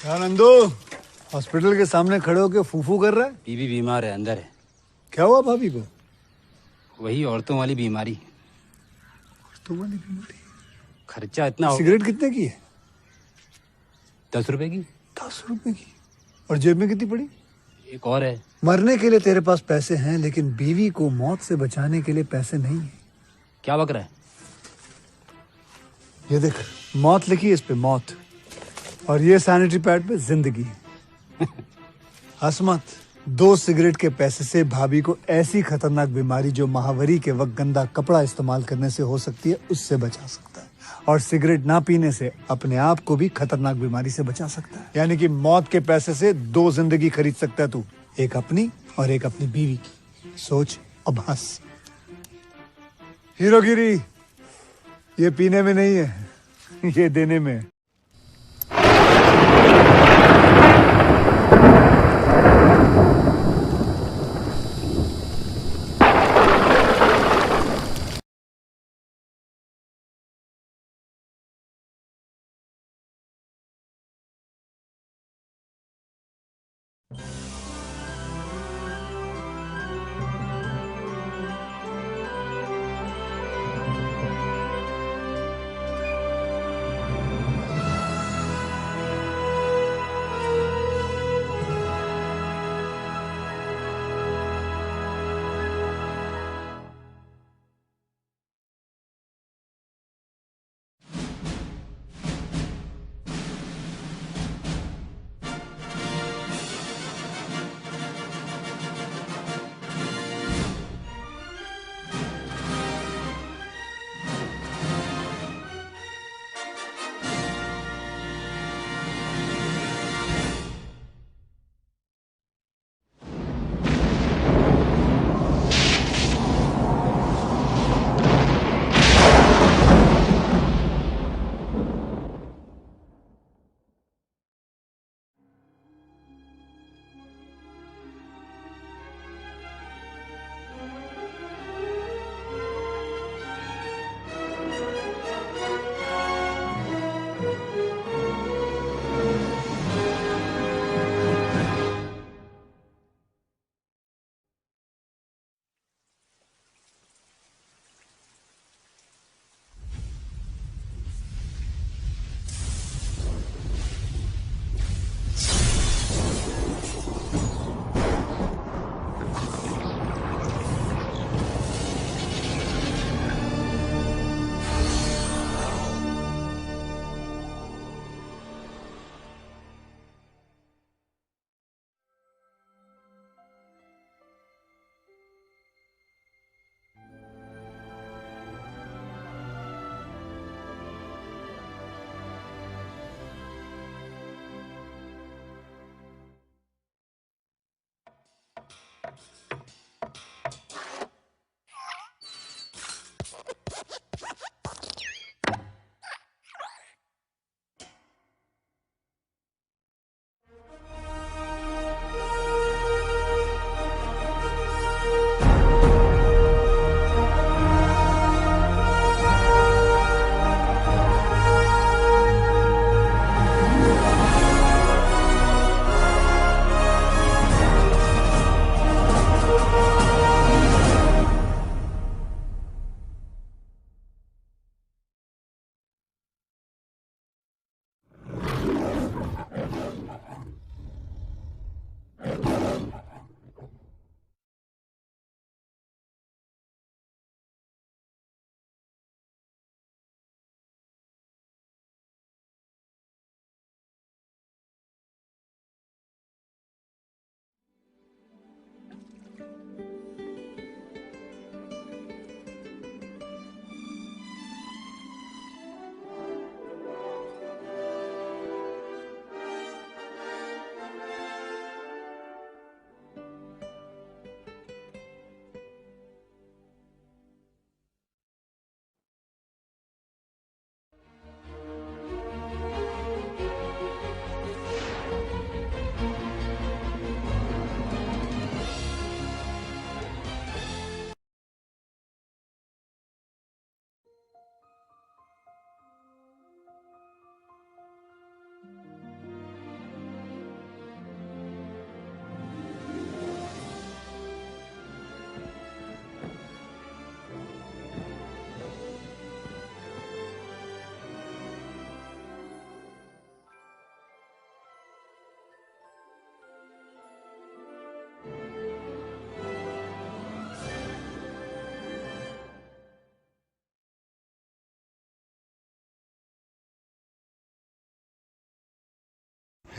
क्या नंदू हॉस्पिटल के सामने खड़े होके फूफू कर रहा है? बीवी बीमार है, अंदर है। क्या हुआ भाभी को? वही औरतों वाली बीमारी। तुम्हारी बीमारी? खर्चा इतना हो। सिगरेट कितने की है? 10 रुपए की। 10 रुपए की? और जेब में कितनी पड़ी? एक और है। मरने के लिए तेरे पास पैसे हैं, लेकिन बीवी को मौत से बचाने के लिए पैसे नहीं है। क्या बक रहा है? ये देख, मौत लिखी है इस पे, मौत। और ये सैनिटरी पैड पे जिंदगी। हंस मत। 2 सिगरेट के पैसे से भाभी को ऐसी खतरनाक बीमारी जो महावरी के वक्त गंदा कपड़ा इस्तेमाल करने से हो सकती है, उससे बचा सकता है। और सिगरेट ना पीने से अपने आप को भी खतरनाक बीमारी से बचा सकता है। यानी कि मौत के पैसे से 2 जिंदगी खरीद सकता है तू, एक अपनी और एक अपनी बीवी की। सोच अब हंस। हीरोगिरी ये पीने में नहीं है, ये देने में है।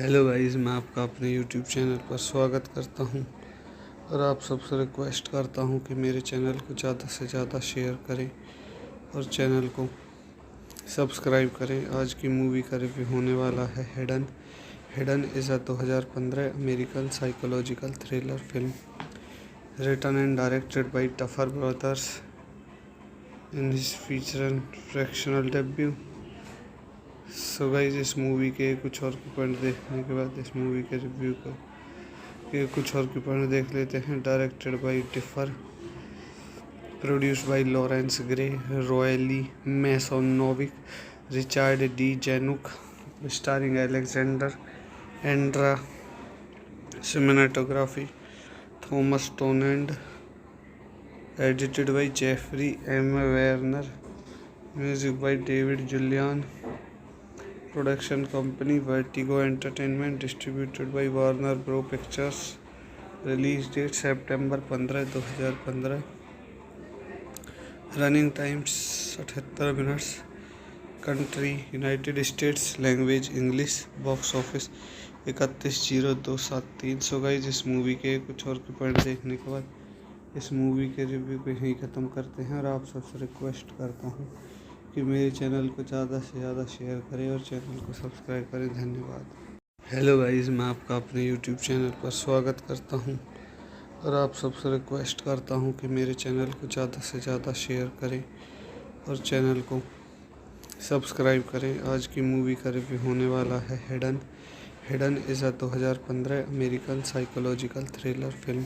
हेलो गाइस, मैं आपका अपने यूट्यूब चैनल पर स्वागत करता हूं और आप सबसे रिक्वेस्ट करता हूं कि मेरे चैनल को ज़्यादा से ज़्यादा शेयर करें और चैनल को सब्सक्राइब करें। आज की मूवी का रिव्यू होने वाला है hidden. Hidden is a 2015 American psychological thriller film written and directed by Duffer brothers in his feature and fractional debut. So guys, इस मूवी के कुछ और की पॉइंट देखने के बाद इस मूवी के रिव्यू के कुछ और की पॉइंट देख लेते हैं। Directed by Tiffer, produced by Lawrence Grey, royally मैसोनोविक, Richard D Zanuck, starring Alexander Andra, cinematography Thomas टोनेंड, edited by Jeffrey M Werner, music by David Julian, production company Vertigo Entertainment, distributed by Warner bro Pictures, release date September 15, 2015, running times 78 minutes, country United States, language English, box office 31,0273। So guys, इस movie के कुछ और के point देखने के बाद इस movie के रिव्यू को यहीं ख़त्म करते हैं और आप सबसे रिक्वेस्ट करता हूँ कि मेरे चैनल को ज़्यादा से ज़्यादा शेयर करें और चैनल को सब्सक्राइब करें। धन्यवाद। हेलो गाइस, मैं आपका अपने यूट्यूब चैनल पर स्वागत करता हूं और आप सबसे रिक्वेस्ट करता हूं कि मेरे चैनल को ज़्यादा से ज़्यादा शेयर करें और चैनल को सब्सक्राइब करें। आज की मूवी का रिव्यू होने वाला है hidden. Hidden is a 2015 American psychological thriller film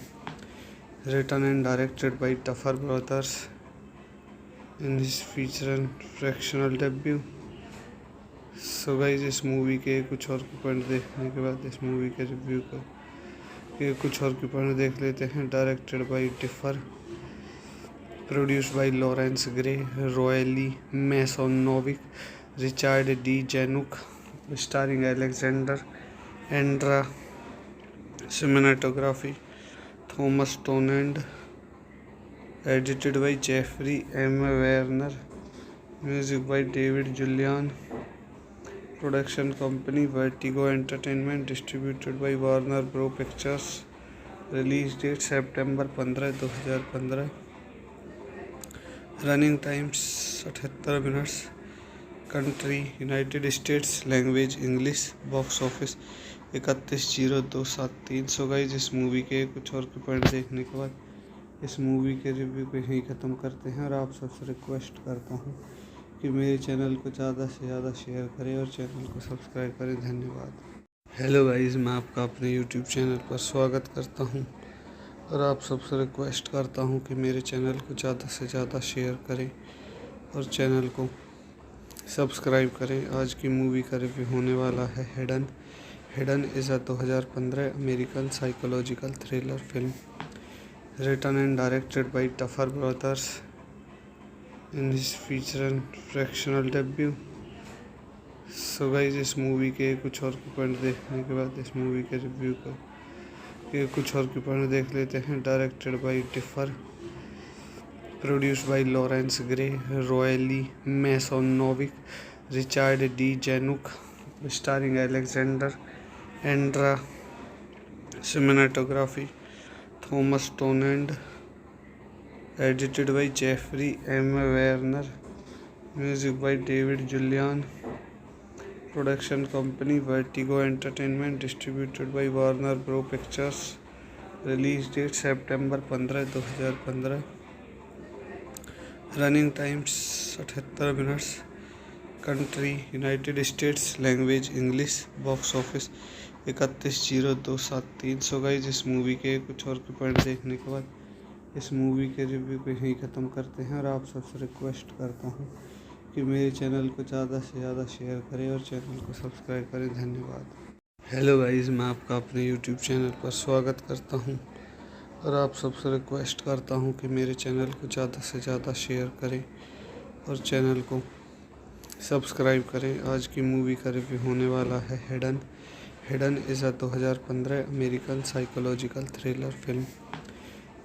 written and directed by Duffer brothers in his feature and fractional debut. So guys, इस मूवी के कुछ और की पॉइंट देखने के बाद इस मूवी के रिव्यू के कुछ और की पॉइंट देख लेते हैं। Directed by Tiffer, produced by Lawrence Grey, royally मैसोनोविक, Richard D Zanuck, starring Alexander Andra, cinematography Thomas टोनेंड, edited by Jeffrey M Werner, music by David Julian, production company Vertigo Entertainment, distributed by Warner bro Pictures, release date September 15, 2015, running times 78 minutes, country United States, language English, box office 31,0273। So guys, इस movie के कुछ और के point देखने के बाद इस movie के रिव्यू को यहीं ख़त्म करते हैं और आप सबसे रिक्वेस्ट करता हूँ कि मेरे चैनल को ज़्यादा से ज़्यादा शेयर करें और चैनल को सब्सक्राइब करें। धन्यवाद। हेलो गाइस, मैं आपका अपने यूट्यूब चैनल पर स्वागत करता हूं और आप सबसे रिक्वेस्ट करता हूं कि मेरे चैनल को ज़्यादा से ज़्यादा शेयर करें और चैनल को सब्सक्राइब करें। आज की मूवी का रिव्यू होने वाला है hidden. Hidden is a 2015 American psychological thriller film written and directed by Duffer brothers in his feature and fractional debut. So guys, इस मूवी के कुछ और की पॉइंट देखने के बाद इस मूवी के रिव्यू के कुछ और की पॉइंट देख लेते हैं। Directed by Tiffer, produced by Lawrence Grey, royally मैसोनोविक, Richard D Zanuck, starring Alexander Andra, cinematography Thomas टोनेंड, edited by Jeffrey M Werner, music by David Julian, production company Vertigo Entertainment, distributed by Warner bro Pictures, release date September 15, 2015, running times 78 minutes, country United States, language English, box office 31,0273। So guys, इस movie के कुछ और के point देखने के बाद इस movie के रिव्यू को यहीं ख़त्म करते हैं और आप सबसे रिक्वेस्ट करता हूँ कि मेरे चैनल को ज़्यादा से ज़्यादा शेयर करें और चैनल को सब्सक्राइब करें। धन्यवाद। हेलो गाइस, मैं आपका अपने यूट्यूब चैनल पर स्वागत करता हूं और आप सबसे रिक्वेस्ट करता हूं कि मेरे चैनल को ज़्यादा से ज़्यादा शेयर करें और चैनल को सब्सक्राइब करें। आज की मूवी का रिव्यू होने वाला है hidden. Hidden is a 2015 American psychological thriller film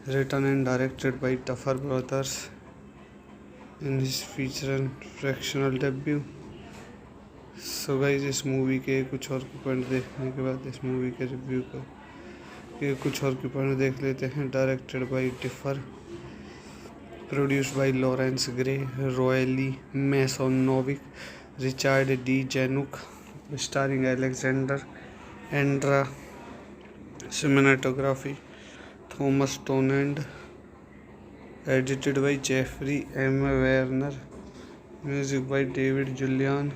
written and directed by Duffer brothers in his feature and fractional debut. So guys इस मूवी के कुछ और के पॉइंट देखने के बाद इस मूवी के रिव्यू के कुछ और के पॉइंट देख लेते हैं। Directed by Tiffer, produced by Lawrence Grey, royally मैसोनोविक, Richard D Zanuck, starring Alexander Andra, cinematography Thomas टोनेंड, edited by Jeffrey M Werner, music by David Julian,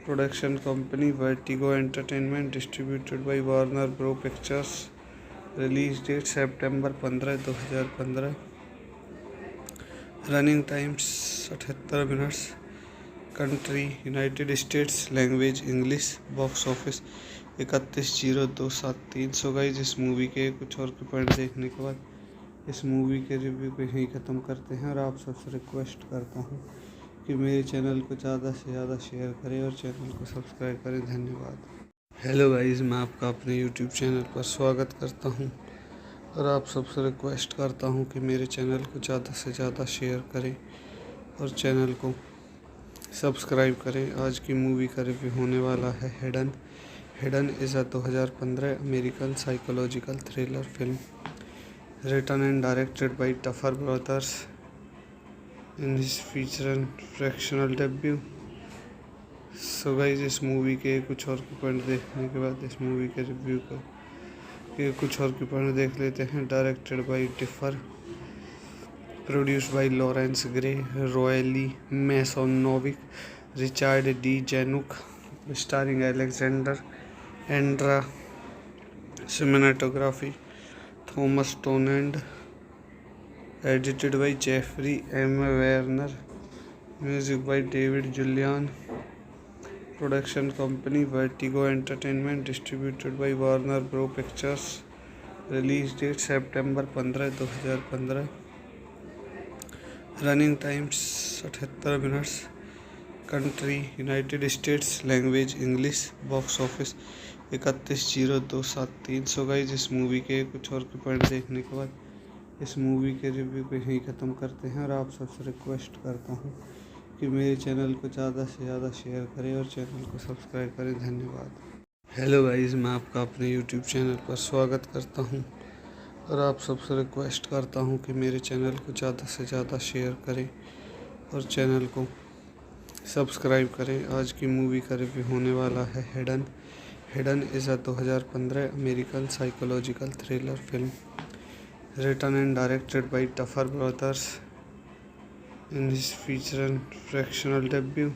production company Vertigo Entertainment, distributed by Warner bro Pictures, release date September 15, 2015, running times 78 minutes, country United States, language English, box office 31,0273। So guys इस movie के कुछ और के point देखने के बाद इस movie के रिव्यू को यहीं ख़त्म करते हैं और आप सबसे रिक्वेस्ट करता हूँ कि मेरे चैनल को ज़्यादा से ज़्यादा शेयर करें और चैनल को सब्सक्राइब करें। धन्यवाद। हेलो गाइस, मैं आपका अपने यूट्यूब चैनल पर स्वागत करता हूं और आप सबसे रिक्वेस्ट करता हूं कि मेरे चैनल को ज़्यादा से ज़्यादा शेयर करें और चैनल को सब्सक्राइब करें। आज की मूवी का रिव्यू होने वाला है hidden. Hidden is a 2015 American psychological thriller film written and directed by Duffer brothers in his feature and fractional debut. So guys इस मूवी के कुछ और के पॉइंट देखने के बाद इस मूवी के रिव्यू के कुछ और के पॉइंट देख लेते हैं। Directed by Tiffer, produced by Lawrence Grey, royally मैसोनोविक, Richard D Zanuck, starring Alexander Andra, cinematography Thomas टोनेंड, edited by Jeffrey M Werner, music by David Julian, production company Vertigo Entertainment, distributed by Warner bro Pictures, release date September 15, 2015, running times 78 minutes, country United States, language English, box office 31,0273। So guys इस movie के कुछ और के point देखने के बाद इस movie के रिव्यू को यहीं ख़त्म करते हैं और आप सबसे रिक्वेस्ट करता हूँ कि मेरे चैनल को ज़्यादा से ज़्यादा शेयर करें और चैनल को सब्सक्राइब करें। धन्यवाद। हेलो गाइस, मैं आपका अपने यूट्यूब चैनल पर स्वागत करता हूं और आप सबसे रिक्वेस्ट करता हूं कि मेरे चैनल को ज़्यादा से ज़्यादा शेयर करें और चैनल को सब्सक्राइब करें। आज की मूवी का रिव्यू होने वाला है hidden. Hidden is a 2015 American psychological thriller film written and directed by Duffer brothers in his feature and fractional debut.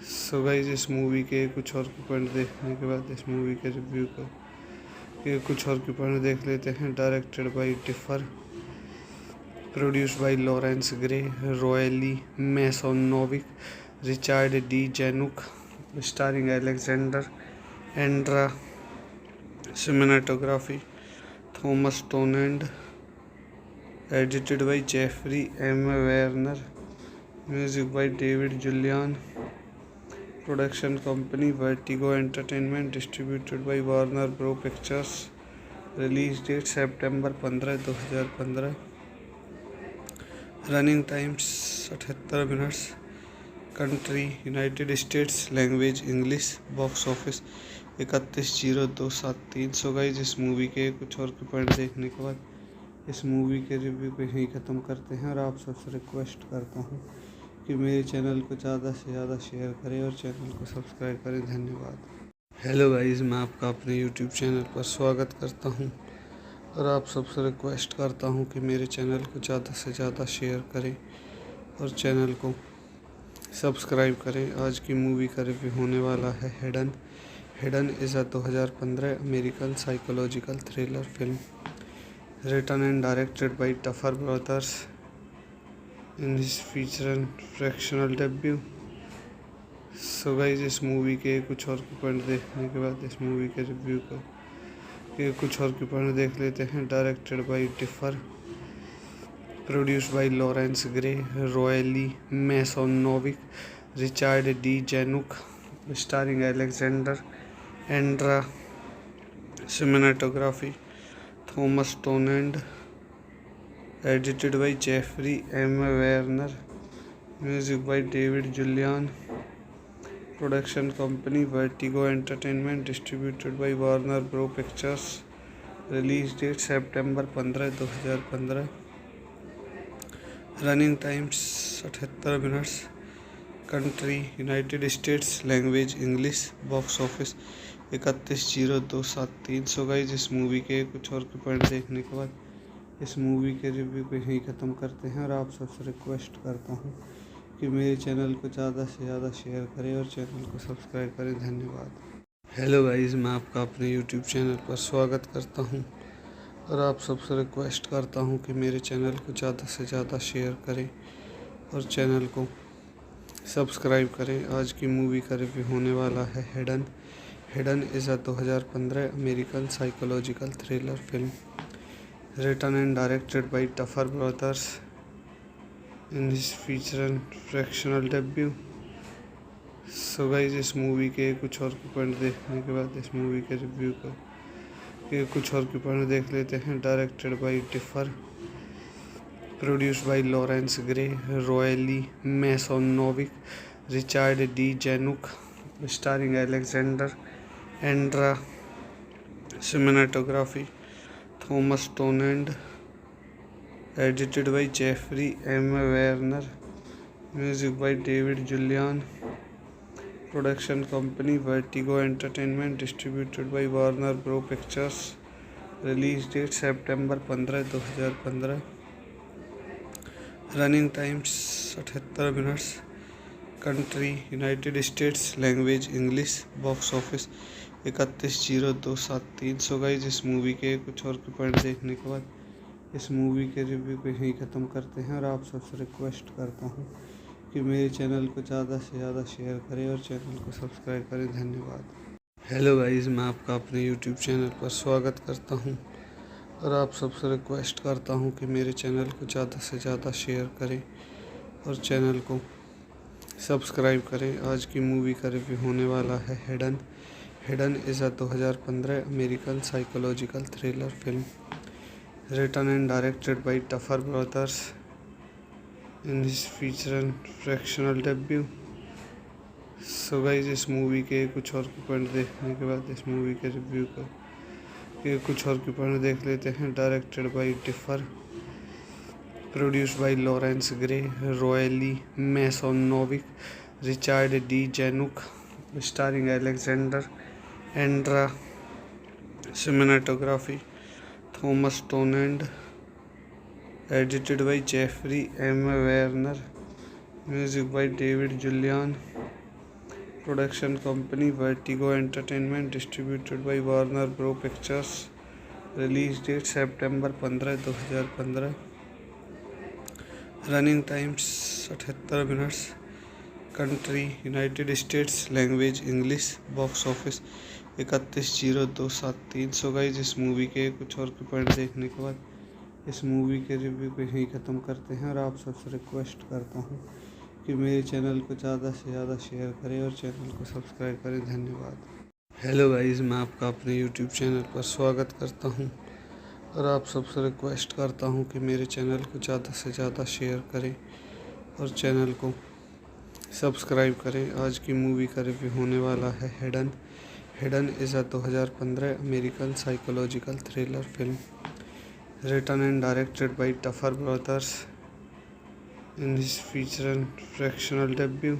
So guys इस मूवी के कुछ और के पॉइंट देखने के बाद इस मूवी के रिव्यू के कुछ और के पॉइंट देख लेते हैं। Directed by Tiffer, produced by Lawrence Grey, royally मैसोनोविक, Richard D Zanuck, starring Alexander Andra, cinematography Thomas टोनेंड, edited by Jeffrey M Werner, music by David Julian, production company Vertigo Entertainment, distributed by Warner bro Pictures, release date September 15, 2015, running times 78 minutes, country United States, language English, box office 31,0273। So guys इस movie के कुछ और के point देखने के बाद इस movie के रिव्यू को यहीं ख़त्म करते हैं और आप सबसे रिक्वेस्ट करता हूँ कि मेरे चैनल को ज़्यादा से ज़्यादा शेयर करें और चैनल को सब्सक्राइब करें। धन्यवाद। हेलो गाइस, मैं आपका अपने यूट्यूब चैनल पर स्वागत करता हूं और आप सबसे रिक्वेस्ट करता हूं कि मेरे चैनल को ज़्यादा से ज़्यादा शेयर करें और चैनल को सब्सक्राइब करें। आज की मूवी का रिव्यू होने वाला है hidden. Hidden is a 2015 American psychological thriller film written and directed by Duffer brothers in his feature and fractional debut. So guys इस मूवी के कुछ और के पॉइंट देखने के बाद इस मूवी के रिव्यू के कुछ और के पॉइंट देख लेते हैं। Directed by Tiffer, produced by Lawrence Grey, royally मैसोनोविक, Richard D Zanuck, starring Alexander Andra, cinematography Thomas टोनेंड, edited by Jeffrey M Werner, music by David Julian, production company Vertigo Entertainment, distributed by Warner bro Pictures. Release date September 15, 2015। Running times 78 minutes. Country United States, language English. Box office 31,0273। So guys, इस movie के कुछ और के point देखने के बाद इस movie के रिव्यू को यहीं ख़त्म करते हैं और आप सबसे रिक्वेस्ट करता हूँ कि मेरे चैनल को ज़्यादा से ज़्यादा शेयर करें और चैनल को सब्सक्राइब करें। धन्यवाद। हेलो गाइस, मैं आपका अपने यूट्यूब चैनल पर स्वागत करता हूं और आप सबसे रिक्वेस्ट करता हूं कि मेरे चैनल को ज़्यादा से ज़्यादा शेयर करें और चैनल को सब्सक्राइब करें। आज की मूवी का रिव्यू होने वाला है hidden. Hidden is a 2015 American psychological thriller film written and directed by Duffer brothers in his feature and fractional debut. So guys, इस मूवी के कुछ और के पॉइंट देखने के बाद इस मूवी के रिव्यू के कुछ और के पॉइंट देख लेते हैं। Directed by Tiffer, produced by Lawrence Grey, royally मैसोनोविक, Richard D Zanuck, starring Alexander Andra, cinematography Thomas टोनेंड, edited by Jeffrey M Werner, music by David Julian, production company Vertigo Entertainment, distributed by Warner bro Pictures. Release date September 15, 2015। Running times 78 minutes. Country United States, language English. Box office 31,0273। So guys, इस movie के कुछ और के point देखने के बाद इस movie के रिव्यू को यहीं ख़त्म करते हैं और आप सबसे रिक्वेस्ट करता हूँ कि मेरे चैनल को ज़्यादा से ज़्यादा शेयर करें और चैनल को सब्सक्राइब करें। धन्यवाद। हेलो गाइस, मैं आपका अपने यूट्यूब चैनल पर स्वागत करता हूं और आप सबसे रिक्वेस्ट करता हूं कि मेरे चैनल को ज़्यादा से ज़्यादा शेयर करें और चैनल को सब्सक्राइब करें। आज की मूवी का रिव्यू होने वाला है hidden. Hidden is a 2015 American psychological thriller film written and directed by Duffer brothers in his feature and fractional debut. So guys, इस मूवी के कुछ और के पॉइंट देखने के बाद इस मूवी के रिव्यू के कुछ और के पॉइंट देख लेते हैं। Directed by Tiffer, produced by Lawrence Grey, royally मैसोनोविक, Richard D Zanuck, starring Alexander Andra, cinematography Thomas टोनेंड, edited by Jeffrey M Werner, music by David Julian, production company Vertigo Entertainment, distributed by Warner bro Pictures. Release date September 15, 2015। Running times 78 minutes. Country United States, language English. Box office 31,0273। So guys, इस movie के कुछ और के point देखने के बाद इस movie के रिव्यू को यहीं ख़त्म करते हैं और आप सबसे रिक्वेस्ट करता हूँ कि मेरे चैनल को ज़्यादा से ज़्यादा शेयर करें और चैनल को सब्सक्राइब करें। धन्यवाद। हेलो गाइस, मैं आपका अपने यूट्यूब चैनल पर स्वागत करता हूं और आप सबसे रिक्वेस्ट करता हूं कि मेरे चैनल को ज़्यादा से ज़्यादा शेयर करें और चैनल को सब्सक्राइब करें। आज की मूवी का रिव्यू होने वाला है hidden. Hidden is a 2015 American psychological thriller film written and directed by Duffer brothers in his feature and fractional debut.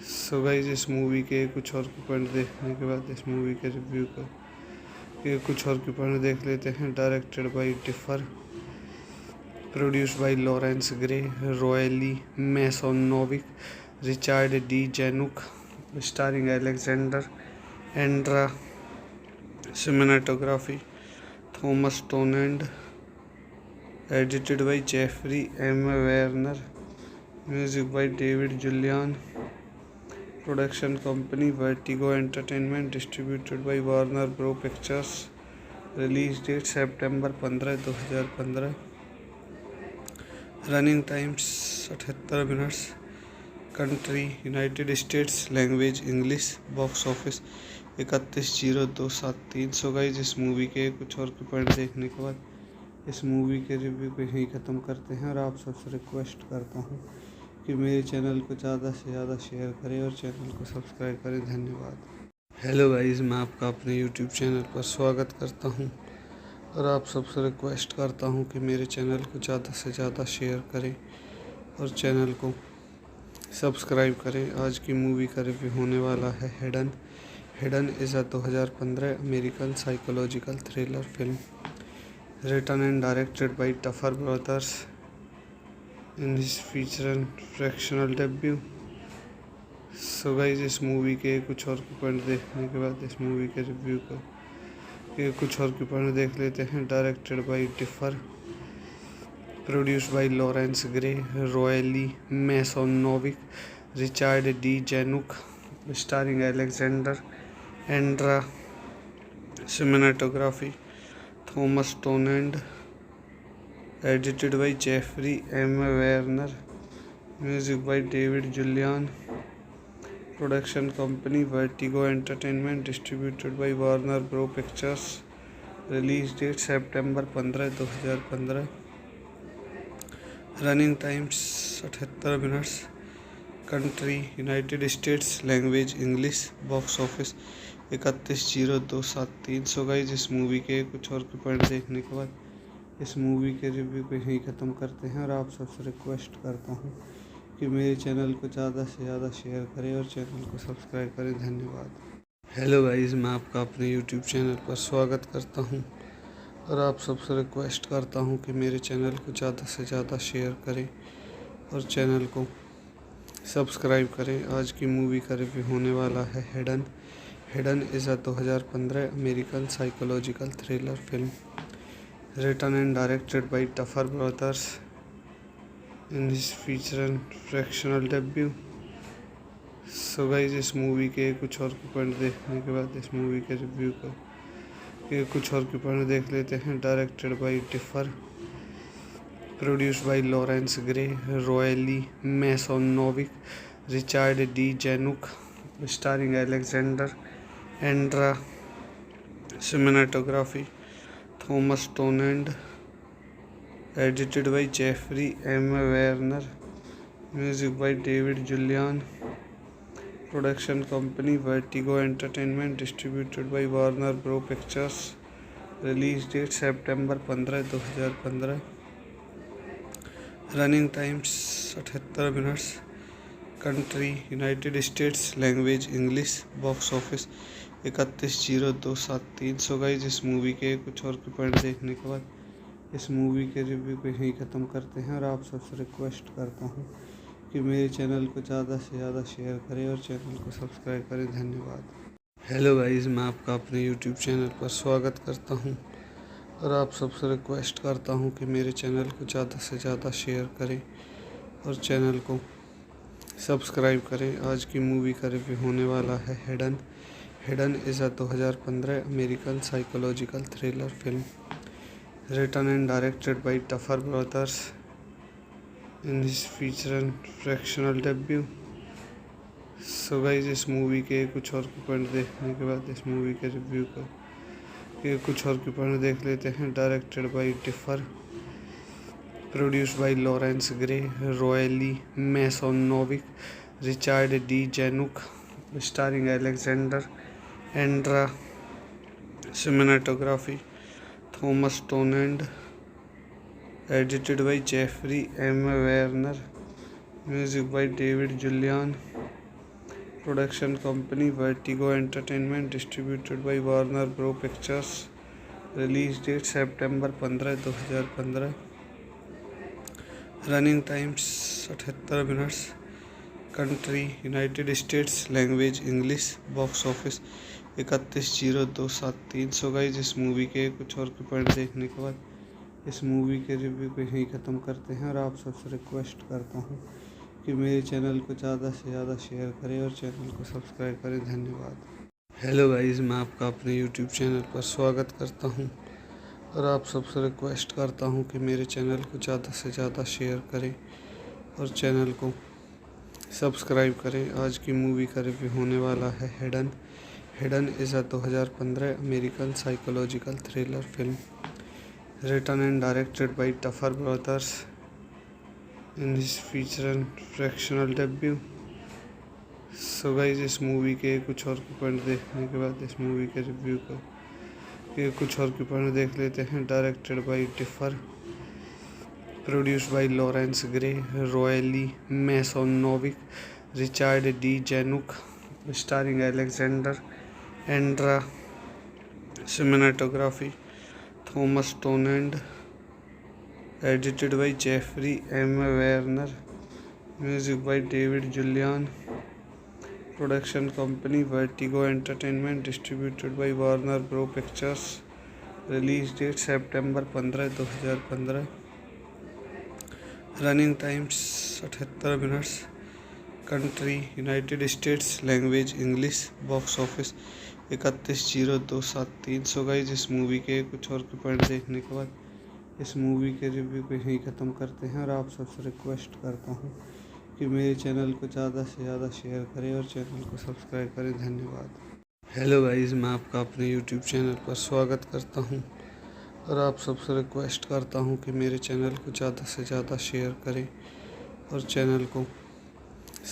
So guys, इस मूवी के कुछ और के पॉइंट देखने के बाद इस मूवी के रिव्यू के कुछ और के पॉइंट देख लेते हैं। Directed by Tiffer, produced by Lawrence Grey, royally मैसोनोविक, Richard D Zanuck, starring Alexander Andra, cinematography Thomas टोनेंड, edited by Jeffrey M Werner, music by David Julian, production company Vertigo Entertainment, distributed by Warner bro Pictures. Release date September 15, 2015। Running times 78 minutes. Country United States, language English. Box office 31,0273। So guys, इस movie के कुछ और के point देखने के बाद इस movie के रिव्यू को यहीं ख़त्म करते हैं और आप सबसे रिक्वेस्ट करता हूँ कि मेरे चैनल को ज़्यादा से ज़्यादा शेयर करें और चैनल को सब्सक्राइब करें। धन्यवाद। हेलो गाइस, मैं आपका अपने यूट्यूब चैनल पर स्वागत करता हूं और आप सबसे रिक्वेस्ट करता हूं कि मेरे चैनल को ज़्यादा से ज़्यादा शेयर करें और चैनल को सब्सक्राइब करें। आज की मूवी का रिव्यू होने वाला है hidden. Hidden is a 2015 American psychological thriller film written and directed by Duffer brothers in his feature and fractional debut. So guys, इस मूवी के कुछ और पॉइंट देखने के बाद इस मूवी के रिव्यू के कुछ और पॉइंट देख लेते हैं। Directed by Tiffer, produced by Lawrence Grey, royally मैसोनोविक, Richard D Zanuck, starring Alexander Andra, cinematography Thomas टोनेंड, edited by Jeffrey M Werner, music by David Julian, production company Vertigo Entertainment, distributed by Warner bro Pictures, release date September 15, 2015, running times 78 minutes, country United States, language English, box office 31,0273। So guys, इस movie के कुछ और point देखने के बाद इस movie के review को यहीं ख़त्म करते हैं और आप सबसे रिक्वेस्ट करता हूँ कि मेरे चैनल को ज़्यादा से ज़्यादा शेयर करें और चैनल को सब्सक्राइब करें। धन्यवाद। हेलो गाइस, मैं आपका अपने यूट्यूब चैनल पर स्वागत करता हूं और आप सबसे रिक्वेस्ट करता हूं कि मेरे चैनल को ज़्यादा से ज़्यादा शेयर करें और चैनल को सब्सक्राइब करें। आज की मूवी का रिव्यू होने वाला है hidden. Hidden is a 2015 American psychological thriller film written and directed by Duffer brothers in his feature and fractional debut. So guys, इस मूवी के कुछ और पॉइंट देखने के बाद इस मूवी के रिव्यू के कुछ और पॉइंट देख लेते हैं। Directed by Tiffer, produced by Lawrence Grey, royally मैसोनोविक, Richard D Zanuck, starring Alexander Andra, cinematography Thomas टोनेंड, edited by Jeffrey M Werner, music by David Julian, production company Vertigo Entertainment, distributed by Warner bro Pictures, release date September 15, 2015, running times 78 minutes, country United States, language English, box office 31,0273। So guys, इस movie के कुछ और point देखने के बाद इस movie के review को यहीं ख़त्म करते हैं और आप सबसे रिक्वेस्ट करता हूँ कि मेरे चैनल को ज़्यादा से ज़्यादा शेयर करें और चैनल को सब्सक्राइब करें। धन्यवाद। हेलो गाइस, मैं आपका अपने यूट्यूब चैनल पर स्वागत करता हूं और आप सबसे रिक्वेस्ट करता हूं कि मेरे चैनल को ज़्यादा से ज़्यादा शेयर करें और चैनल को सब्सक्राइब करें। आज की मूवी का रिव्यू होने वाला है hidden. Hidden is a 2015 American psychological thriller film written and directed by Duffer brothers in his feature and fractional debut. So guys, इस मूवी के कुछ और पॉइंट देखने के बाद इस मूवी के रिव्यू के कुछ और पॉइंट देख लेते हैं। Directed by Tiffer, produced by Lawrence Grey, royally मैसोनोविक, Richard D Zanuck, starring Alexander Andra, cinematography Thomas टोनेंड, edited by Jeffrey M Werner, music by David Julian, production company Vertigo Entertainment, distributed by Warner bro Pictures, release date September 15, 2015, running times 78 minutes, country United States, language English, box office 31,0273। So guys, इस movie के कुछ और point देखने के बाद इस movie के review को यहीं ख़त्म करते हैं और आप सबसे रिक्वेस्ट करता हूँ कि मेरे चैनल को ज़्यादा से ज़्यादा शेयर करें और चैनल को सब्सक्राइब करें। धन्यवाद। हेलो गाइस, मैं आपका अपने यूट्यूब चैनल पर स्वागत करता हूं और आप सबसे रिक्वेस्ट करता हूं कि मेरे चैनल को ज़्यादा से ज़्यादा शेयर करें और चैनल को सब्सक्राइब करें। आज की मूवी का रिव्यू होने वाला है hidden. Hidden is a 2015 American psychological thriller film written and directed by Duffer brothers in his feature and fractional debut. So guys इस मूवी के कुछ और के पॉइंट देखने के बाद इस मूवी के रिव्यू के कुछ और के पॉइंट देख लेते हैं। Directed by Tiffer, produced by Lawrence Grey, royally मैसोनोविक, Richard D Zanuck, starring Alexander Andra, cinematography Thomas टोनेंड, edited by Jeffrey M Werner, music by David Julian, production company Vertigo Entertainment, distributed by Warner bro Pictures, release date September 15, 2015, running times 78 minutes, country United States, language English, box office 31,0273। So guys इस movie के कुछ और के point देखने के बाद इस movie के रिव्यू को यहीं ख़त्म करते हैं और आप सबसे रिक्वेस्ट करता हूँ कि मेरे चैनल को ज़्यादा से ज़्यादा शेयर करें और चैनल को सब्सक्राइब करें। धन्यवाद। हेलो गाइस, मैं आपका अपने यूट्यूब चैनल पर स्वागत करता हूं और आप सबसे रिक्वेस्ट करता हूं कि मेरे चैनल को ज़्यादा से ज़्यादा शेयर करें और चैनल को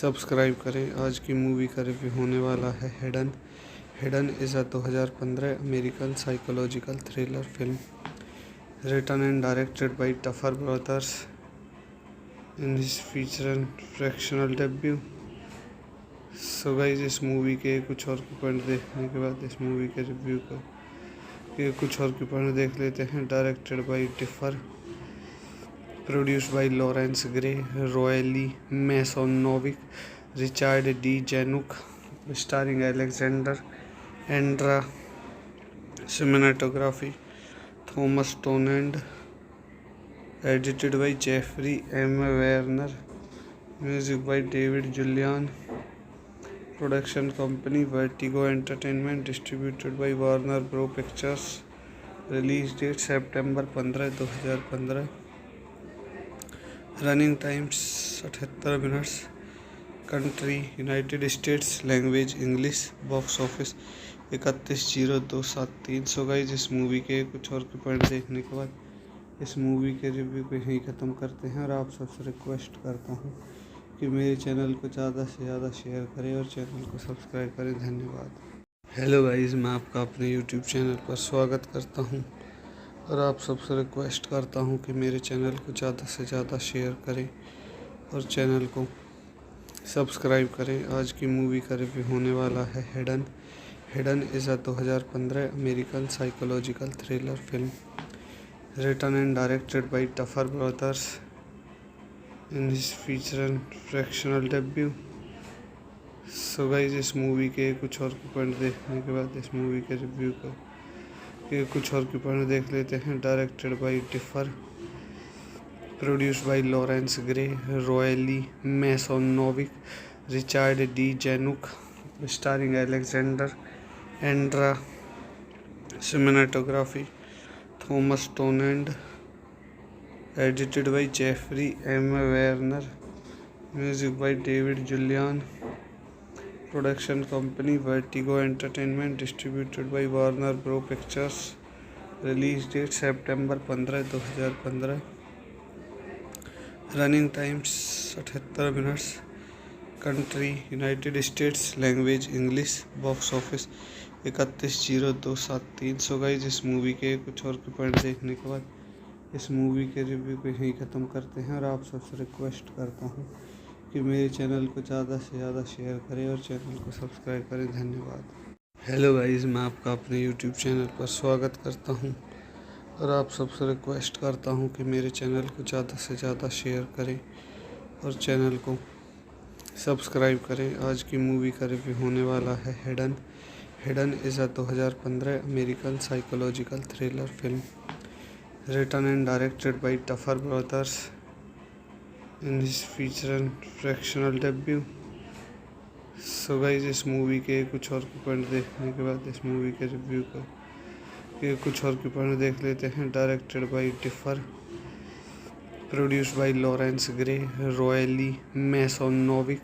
सब्सक्राइब करें। आज की मूवी का रिव्यू होने वाला है hidden. Hidden is a 2015 American psychological thriller film written and directed by Duffer brothers in his feature and fractional debut. So guys इस मूवी के कुछ और के पॉइंट देखने के बाद इस मूवी के रिव्यू के कुछ और के पॉइंट देख लेते हैं। Directed by Tiffer, produced by Lawrence Grey, royally मैसोनोविक, Richard D Zanuck, starring Alexander Andra, cinematography Thomas टोनेंड, edited by Jeffrey M Werner, music by David Julian, production company Vertigo Entertainment, distributed by Warner bro Pictures, release date September 15, 2015, running times 78 minutes, country United States, language English, box office 31,0273। So guys इस movie के कुछ और के point देखने के बाद इस movie के रिव्यू को यहीं ख़त्म करते हैं और आप सबसे रिक्वेस्ट करता हूँ कि मेरे चैनल को ज़्यादा से ज़्यादा शेयर करें और चैनल को सब्सक्राइब करें। धन्यवाद। हेलो गाइस, मैं आपका अपने यूट्यूब चैनल पर स्वागत करता हूं और आप सबसे रिक्वेस्ट करता हूं कि मेरे चैनल को ज़्यादा से ज़्यादा शेयर करें और चैनल को सब्सक्राइब करें। आज की मूवी का रिव्यू होने वाला है hidden. Hidden is a 2015 American psychological thriller film written and directed by Duffer brothers in his feature and fractional debut. So guys इस मूवी के कुछ और के पॉइंट देखने के बाद इस मूवी के रिव्यू के कुछ और के पॉइंट देख लेते हैं। Directed by Tiffer, produced by Lawrence Grey, royally मैसोनोविक, Richard D Zanuck, starring Alexander Andra, cinematography Thomas टोनेंड, edited by Jeffrey M Werner, music by David Julian, production company Vertigo Entertainment, distributed by Warner bro Pictures, release date September 15, 2015, running times 78 minutes, country United States, language English, box office 31,0273। So guys इस movie के कुछ और के point देखने के बाद इस movie के रिव्यू को यहीं ख़त्म करते हैं और आप सबसे रिक्वेस्ट करता हूँ कि मेरे चैनल को ज़्यादा से ज़्यादा शेयर करें और चैनल को सब्सक्राइब करें। धन्यवाद। हेलो गाइस, मैं आपका अपने यूट्यूब चैनल पर स्वागत करता हूं और आप सबसे रिक्वेस्ट करता हूं कि मेरे चैनल को ज़्यादा से ज़्यादा शेयर करें और चैनल को सब्सक्राइब करें। आज की मूवी का रिव्यू होने वाला है hidden. Hidden is a 2015 American psychological thriller film written and directed by Duffer brothers in his feature and fractional debut. So guys इस मूवी के कुछ और के पॉइंट देखने के बाद इस मूवी के रिव्यू के कुछ और के पॉइंट देख लेते हैं। Directed by Tiffer, produced by Lawrence Grey, royally मैसोनोविक,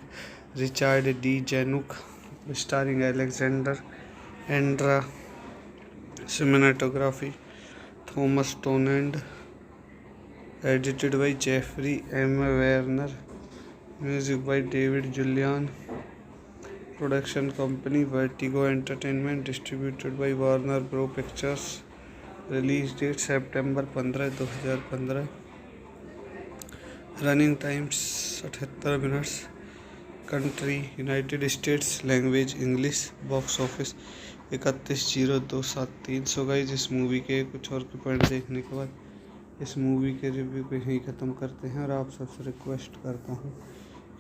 Richard D Zanuck, starring Alexander Andra, cinematography Thomas टोनेंड, edited by Jeffrey M Werner, music by David Julian, production company Vertigo Entertainment, distributed by Warner bro Pictures, release date September 15, 2015, running times 78 minutes, country United States, language English, box office 31,0273। So guys, इस movie के कुछ और के point देखने के बाद इस movie के रिव्यू को यहीं ख़त्म करते हैं और आप सबसे रिक्वेस्ट करता हूँ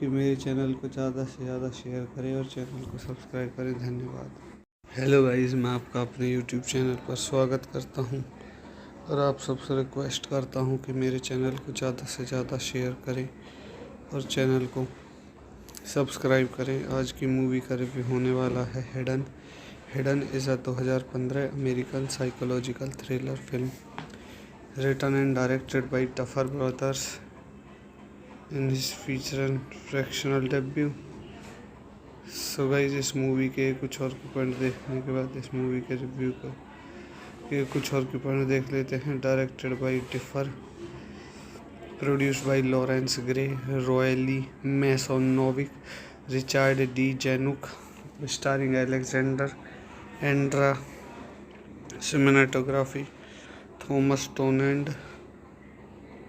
कि मेरे चैनल को ज़्यादा से ज़्यादा शेयर करें और चैनल को सब्सक्राइब करें। धन्यवाद। हेलो गाइस, मैं आपका अपने यूट्यूब चैनल पर स्वागत करता हूं और आप सबसे रिक्वेस्ट करता हूं कि मेरे चैनल को ज़्यादा से ज़्यादा शेयर करें और चैनल को सब्सक्राइब करें। आज की मूवी का रिव्यू होने वाला है hidden. Hidden is a 2015 American psychological thriller film written and directed by Duffer brothers in his feature and fractional debut. So guys, इस मूवी के कुछ और के पॉइंट देखने के बाद इस मूवी के रिव्यू को के कुछ और के पॉइंट देख लेते हैं। Directed by Tiffer, produced by Lawrence Grey, royally मैसोनोविक, Richard D Zanuck, starring Alexander Andra, cinematography Thomas टोनेंड,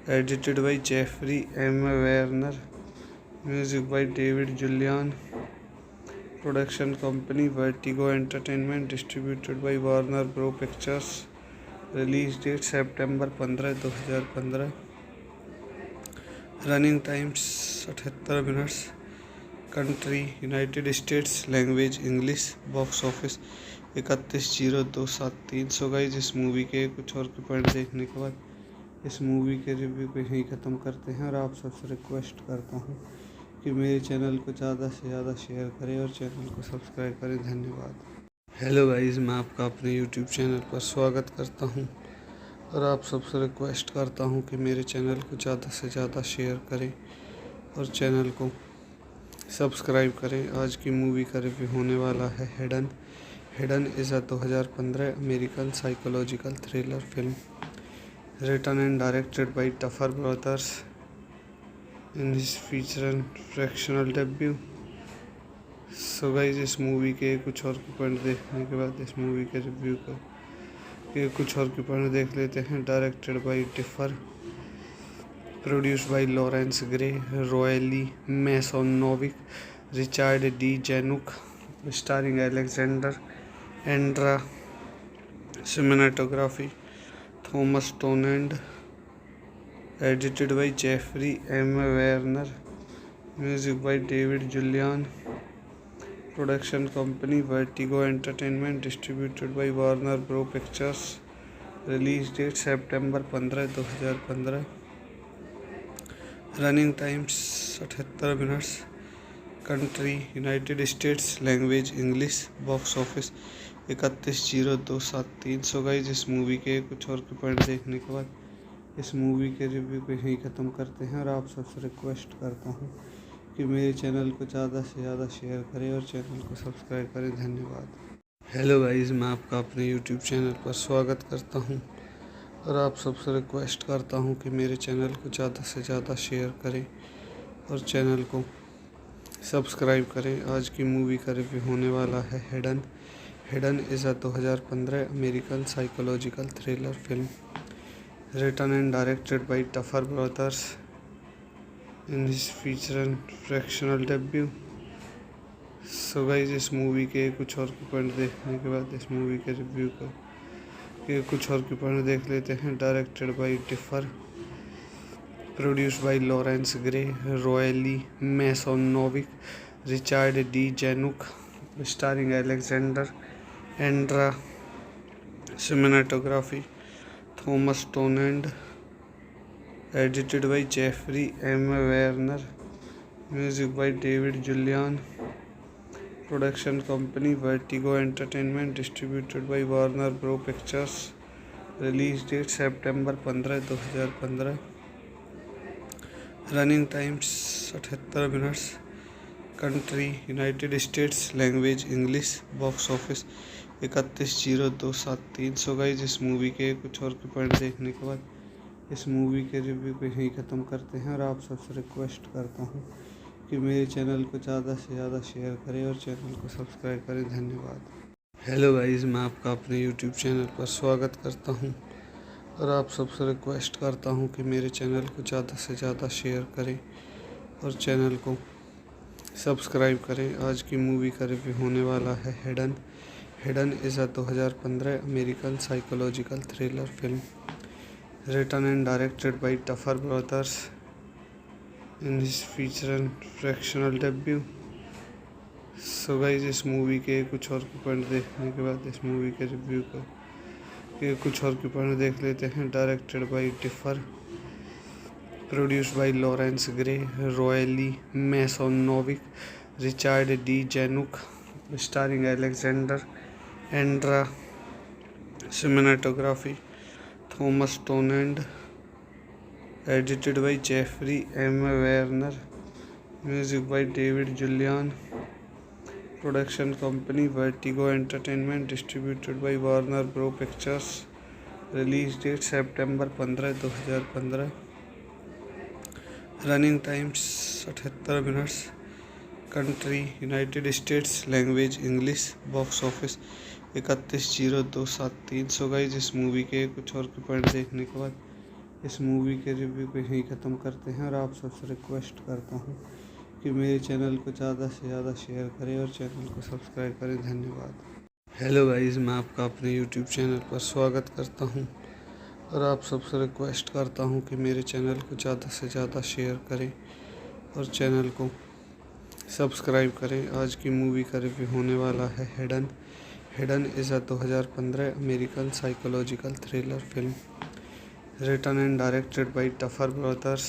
edited by Jeffrey M Werner, music by David Julian, production company Vertigo Entertainment, distributed by Warner bro Pictures, release date September 15, 2015, running times 78 minutes, country United States, language English, box office 31,0273। So guys, इस movie के कुछ और के point देखने के बाद इस movie के रिव्यू को यहीं ख़त्म करते हैं और आप सबसे रिक्वेस्ट करता हूँ कि मेरे चैनल को ज़्यादा से ज़्यादा शेयर करें और चैनल को सब्सक्राइब करें। धन्यवाद। हेलो गाइस, मैं आपका अपने यूट्यूब चैनल पर स्वागत करता हूं और आप सबसे रिक्वेस्ट करता हूं कि मेरे चैनल को ज़्यादा से ज़्यादा शेयर करें और चैनल को सब्सक्राइब करें। आज की मूवी का रिव्यू होने वाला है hidden. Hidden is a 2015 American psychological thriller film written and directed by Duffer brothers in his feature and fractional debut. So guys, इस मूवी के कुछ और के पॉइंट देखने के बाद इस मूवी के रिव्यू को के कुछ और के पॉइंट देख लेते हैं। Directed by Tiffer, produced by Lawrence Grey, royally मैसोनोविक, Richard D Zanuck, starring Alexander Andra, cinematography Thomas टोनेंड, edited by Jeffrey M Werner, music by David Julian, production company Vertigo Entertainment, distributed by Warner bro Pictures, release date September 15, 2015, running times 78 minutes, country United States, language English, box office 31,0273। So guys, इस movie के कुछ और के point देखने के बाद इस movie के रिव्यू को यहीं ख़त्म करते हैं और आप सबसे रिक्वेस्ट करता हूँ कि मेरे चैनल को ज़्यादा से ज़्यादा शेयर करें और चैनल को सब्सक्राइब करें। धन्यवाद। हेलो गाइस, मैं आपका अपने यूट्यूब चैनल पर स्वागत करता हूं और आप सबसे रिक्वेस्ट करता हूं कि मेरे चैनल को ज़्यादा से ज़्यादा शेयर करें और चैनल को सब्सक्राइब करें। आज की मूवी का रिव्यू होने वाला है hidden. Hidden is a 2015 American psychological thriller film written and directed by Duffer brothers in his feature and fractional debut. So guys, इस मूवी के कुछ और के पॉइंट देखने के बाद इस मूवी के रिव्यू को के कुछ और के पॉइंट देख लेते हैं। Directed by Tiffer, produced by Lawrence Grey, royally मैसोनोविक, Richard D Zanuck, starring Alexander Andra, cinematography Thomas टोनेंड, edited by Jeffrey M Werner, music by David Julian, production company Vertigo Entertainment, distributed by Warner bro Pictures, release date September 15, 2015, running times 78 minutes, country United States, language English, box office 31,0273। So guys, इस movie के कुछ और के point देखने के बाद इस movie के रिव्यू को यहीं ख़त्म करते हैं और आप सबसे रिक्वेस्ट करता हूँ कि मेरे चैनल को ज़्यादा से ज़्यादा शेयर करें और चैनल को सब्सक्राइब करें। धन्यवाद। हेलो गाइस, मैं आपका अपने यूट्यूब चैनल पर स्वागत करता हूं और आप सबसे रिक्वेस्ट करता हूं कि मेरे चैनल को ज़्यादा से ज़्यादा शेयर करें और चैनल को सब्सक्राइब करें। आज की मूवी का रिव्यू होने वाला है hidden. Hidden is a 2015 American psychological thriller film written and directed by Duffer brothers in his feature and fractional debut. So guys, इस मूवी के कुछ और के पॉइंट देखने के बाद इस मूवी के रिव्यू के कुछ और के पॉइंट देख लेते हैं। Directed by Tiffer, produced by Lawrence Grey, royally मैसोनोविक, Richard D Zanuck, starring Alexander Andra, cinematography Thomas टोनेंड, edited by Jeffrey M Werner, music by David Julian, production company Vertigo Entertainment, distributed by Warner bro Pictures, release date September 15, 2015, running times 78 minutes, country United States, language English, box office 31,0273। So guys, इस movie के कुछ और के point देखने के बाद इस movie के रिव्यू को यहीं ख़त्म करते हैं और आप सबसे रिक्वेस्ट करता हूँ कि मेरे चैनल को ज़्यादा से ज़्यादा शेयर करें और चैनल को सब्सक्राइब करें। धन्यवाद। हेलो गाइस, मैं आपका अपने यूट्यूब चैनल पर स्वागत करता हूं और आप सबसे रिक्वेस्ट करता हूं कि मेरे चैनल को ज़्यादा से ज़्यादा शेयर करें और चैनल को सब्सक्राइब करें। आज की मूवी का रिव्यू होने वाला है hidden. Hidden is a 2015 American psychological thriller film written and directed by Duffer brothers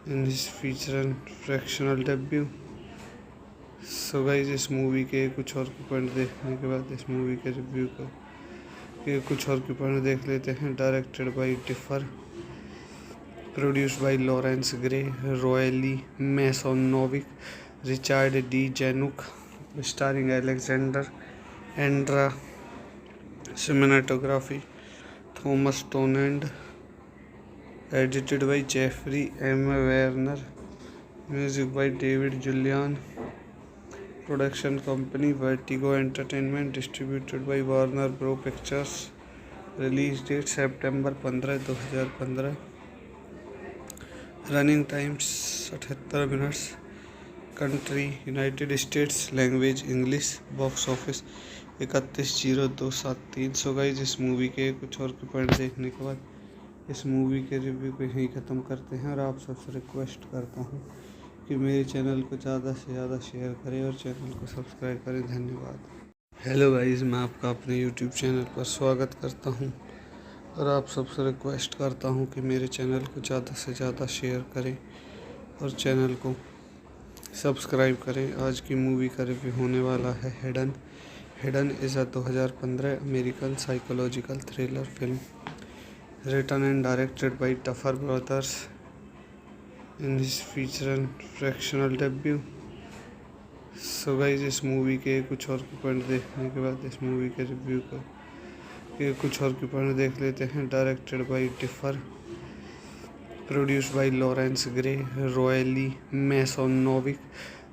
in his feature and fractional debut. So guys, इस मूवी के कुछ और के पॉइंट देखने के बाद इस मूवी के रिव्यू के कुछ और के पॉइंट देख लेते हैं। Directed by Tiffer, produced by Lawrence Grey, royally मैसोनोविक, Richard D Zanuck, starring Alexander Andra, cinematography Thomas टोनेंड, edited by Jeffrey M Werner, music by David Julian, production company Vertigo Entertainment, distributed by Warner bro Pictures, release date September 15, 2015, running times 78 minutes, country United States, language English, box office 31,0273। So guys, इस movie के कुछ और के point देखने के बाद इस movie के रिव्यू को यहीं ख़त्म करते हैं और आप सबसे रिक्वेस्ट करता हूँ कि मेरे चैनल को ज़्यादा से ज़्यादा शेयर करें और चैनल को सब्सक्राइब करें। धन्यवाद। हेलो गाइस, मैं आपका अपने यूट्यूब चैनल पर स्वागत करता हूं और आप सबसे रिक्वेस्ट करता हूं कि मेरे चैनल को ज़्यादा से ज़्यादा शेयर करें और चैनल को सब्सक्राइब करें। आज की मूवी का रिव्यू होने वाला है hidden. Hidden is a 2015 American psychological thriller film written and directed by Duffer brothers in his feature and fractional debut. So guys, इस मूवी के कुछ और के पॉइंट देखने के बाद इस मूवी के रिव्यू के कुछ और के पॉइंट देख लेते हैं। Directed by Tiffer, produced by Lawrence Grey, royally मैसोनोविक,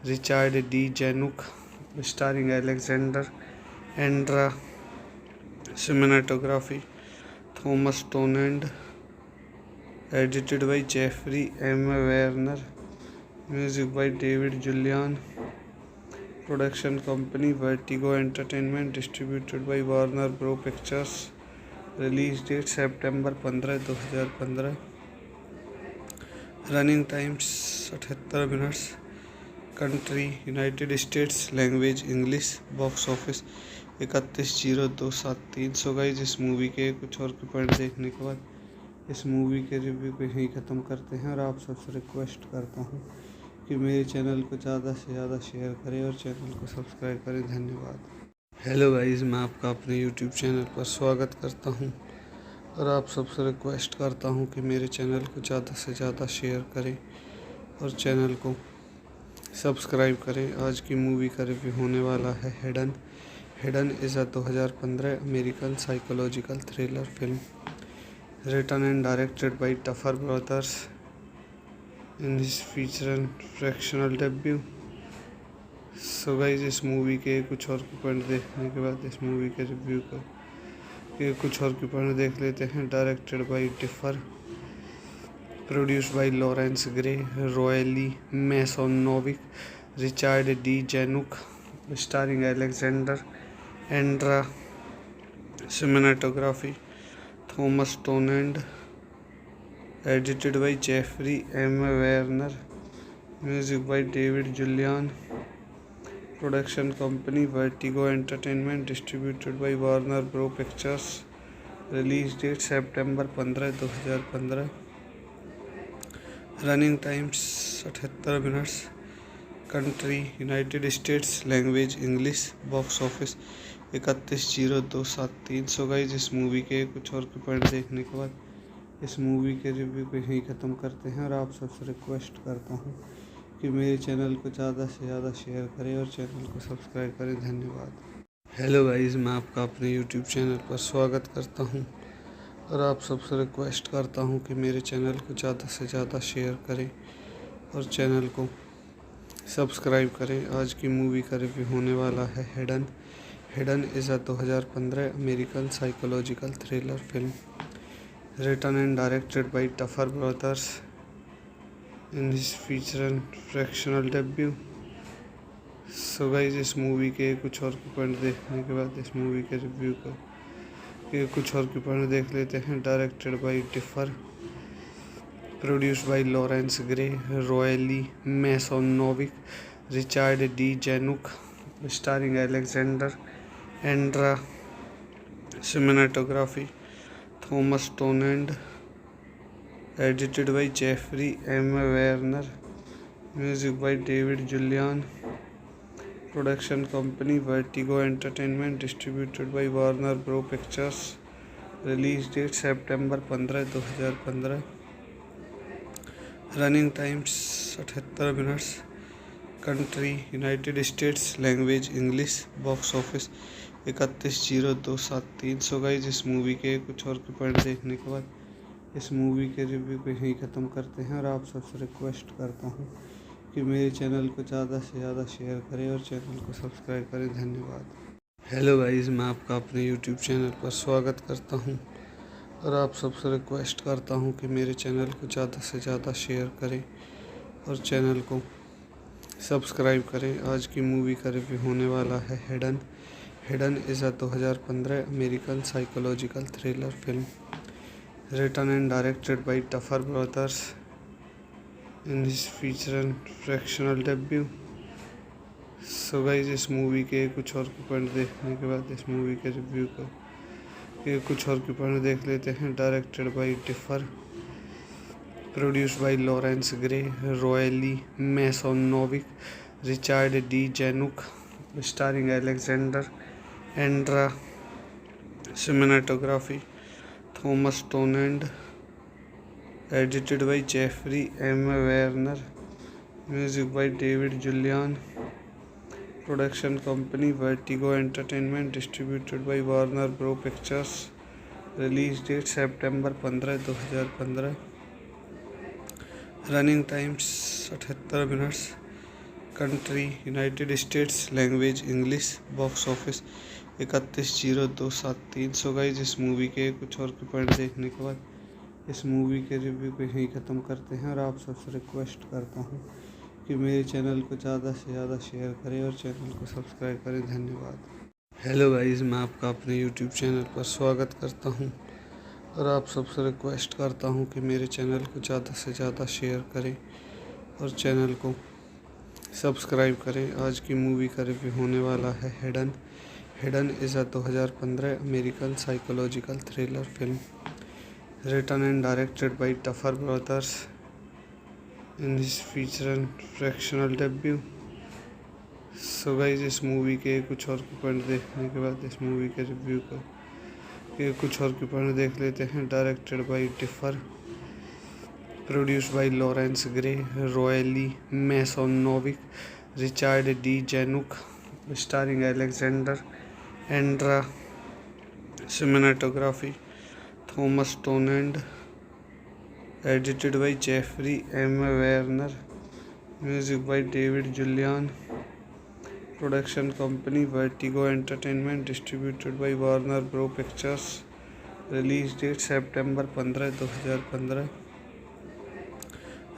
Richard D Zanuck, starring Alexander Andra, cinematography Thomas टोनेंड, edited by Jeffrey M Werner, music by David Julian, production company Vertigo Entertainment, distributed by Warner bro Pictures, release date September 15, 2015, running times 78 minutes, country United States, language English, box office 31,0273। So guys, इस movie के कुछ और के point देखने के बाद इस movie के रिव्यू को यहीं ख़त्म करते हैं और आप सबसे रिक्वेस्ट करता हूँ कि मेरे चैनल को ज़्यादा से ज़्यादा शेयर करें और चैनल को सब्सक्राइब करें। धन्यवाद। हेलो गाइस, मैं आपका अपने यूट्यूब चैनल पर स्वागत करता हूं और आप सबसे रिक्वेस्ट करता हूं कि मेरे चैनल को ज़्यादा से ज़्यादा शेयर करें और चैनल को सब्सक्राइब करें। आज की मूवी का रिव्यू होने वाला है hidden. Hidden is a 2015 American psychological thriller film written and directed by Duffer Brothers in his feature and fractional debut. So guys इस मूवी के कुछ और के पॉइंट देखने के बाद इस मूवी के रिव्यू के कुछ और के पॉइंट देख लेते हैं। Directed by Differ, produced by Lawrence Grey, royally मैसोनोविक, Richard D Zanuck, starring Alexander Andra, cinematography Thomas टोनेंड, edited by Jeffrey M Werner, music by David Julian, production company Vertigo Entertainment, distributed by Warner bro Pictures, release date September 15, 2015, running times 78 minutes, country United States, language English, box office 31,0273। So guys इस movie के कुछ और के point देखने के बाद इस movie के रिव्यू को यहीं ख़त्म करते हैं और आप सबसे रिक्वेस्ट करता हूँ कि मेरे चैनल को ज़्यादा से ज़्यादा शेयर करें और चैनल को सब्सक्राइब करें। धन्यवाद। हेलो गाइस, मैं आपका अपने यूट्यूब चैनल पर स्वागत करता हूं और आप सबसे रिक्वेस्ट करता हूं कि मेरे चैनल को ज़्यादा से ज़्यादा शेयर करें और चैनल को सब्सक्राइब करें। आज की मूवी का रिव्यू होने वाला है hidden. Hidden is a 2015 American psychological thriller film written and directed by Duffer brothers in his feature and fractional debut. So guys इस मूवी के कुछ और के पॉइंट देखने के बाद इस मूवी के रिव्यू के कुछ और के पॉइंट देख लेते हैं। Directed by Differ, produced by Lawrence Grey, royally मैसोनोविक, Richard D Zanuck, starring Alexander Andra, cinematography Thomas टोनेंड, edited by Jeffrey M Werner, music by David Julian, production company Vertigo Entertainment, distributed by Warner bro Pictures, release date September 15, 2015, running times 78 minutes, country United States, language English, box office 31,0273। So guys इस movie के कुछ और के point देखने के बाद इस movie के रिव्यू को यहीं ख़त्म करते हैं और आप सबसे रिक्वेस्ट करता हूँ कि मेरे चैनल को ज़्यादा से ज़्यादा शेयर करें और चैनल को सब्सक्राइब करें। धन्यवाद। हेलो गाइस, मैं आपका अपने यूट्यूब चैनल पर स्वागत करता हूं और आप सबसे रिक्वेस्ट करता हूं कि मेरे चैनल को ज़्यादा से ज़्यादा शेयर करें और चैनल को सब्सक्राइब करें। आज की मूवी का रिव्यू होने वाला है hidden. Hidden is a 2015 American psychological thriller film written and directed by Duffer brothers in his feature and fractional debut. So guys इस मूवी के कुछ और के पॉइंट देखने के बाद इस मूवी के रिव्यू के कुछ और के पॉइंट देख लेते हैं। Directed by Differ, produced by Lawrence Grey, royally मैसोनोविक, Richard D Zanuck, starring Alexander Andra, cinematography Thomas टोनेंड, edited by Jeffrey M Werner, music by David Julian, production company Vertigo Entertainment, distributed by Warner bro Pictures, release date September 15, 2015, running times 78 minutes, country United States, language English, box office 31,0273। So guys इस movie के कुछ और के point देखने के बाद इस movie के रिव्यू को यहीं ख़त्म करते हैं और आप सबसे रिक्वेस्ट करता हूँ कि मेरे चैनल को ज़्यादा से ज़्यादा शेयर करें और चैनल को सब्सक्राइब करें। धन्यवाद। हेलो गाइस, मैं आपका अपने यूट्यूब चैनल पर स्वागत करता हूं और आप सबसे रिक्वेस्ट करता हूं कि मेरे चैनल को ज़्यादा से ज़्यादा शेयर करें और चैनल को सब्सक्राइब करें। आज की मूवी का रिव्यू होने वाला है hidden. Hidden is a 2015 American psychological thriller film written and directed by Duffer brothers in his feature and fractional debut. So guys इस मूवी के कुछ और के पॉइंट देखने के बाद इस मूवी के रिव्यू के कुछ और के पॉइंट देख लेते हैं। Directed by Differ, produced by Lawrence Grey, royally मैसोनोविक, Richard D Zanuck, starring Alexander Andra, cinematography Thomas टोनेंड, edited by Jeffrey M Werner, music by David Julian, production company Vertigo Entertainment, distributed by Warner bro Pictures, release date September 15, 2015,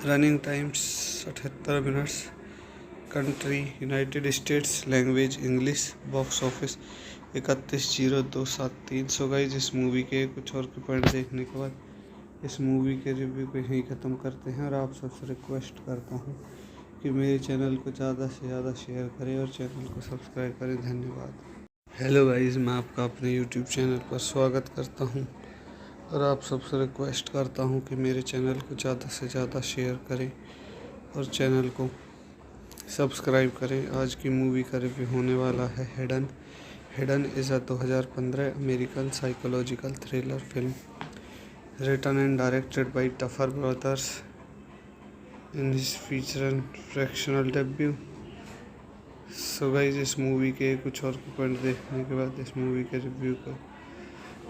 running times 78 minutes, country United States, language English, box office 31,0273। So guys, इस movie के कुछ और के point देखने के बाद इस movie के रिव्यू को यहीं ख़त्म करते हैं और आप सबसे रिक्वेस्ट करता हूँ कि मेरे चैनल को ज़्यादा से ज़्यादा शेयर करें और चैनल को सब्सक्राइब करें। धन्यवाद। हेलो गाइस, मैं आपका अपने यूट्यूब चैनल पर स्वागत करता हूं और आप सबसे रिक्वेस्ट करता हूं कि मेरे चैनल को ज़्यादा से ज़्यादा शेयर करें और चैनल को सब्सक्राइब करें। आज की मूवी का रिव्यू होने वाला है hidden. Hidden is a 2015 American psychological thriller film written and directed by Duffer brothers in his feature and fractional debut. So guys, इस मूवी के कुछ और के पॉइंट देखने के बाद इस मूवी के रिव्यू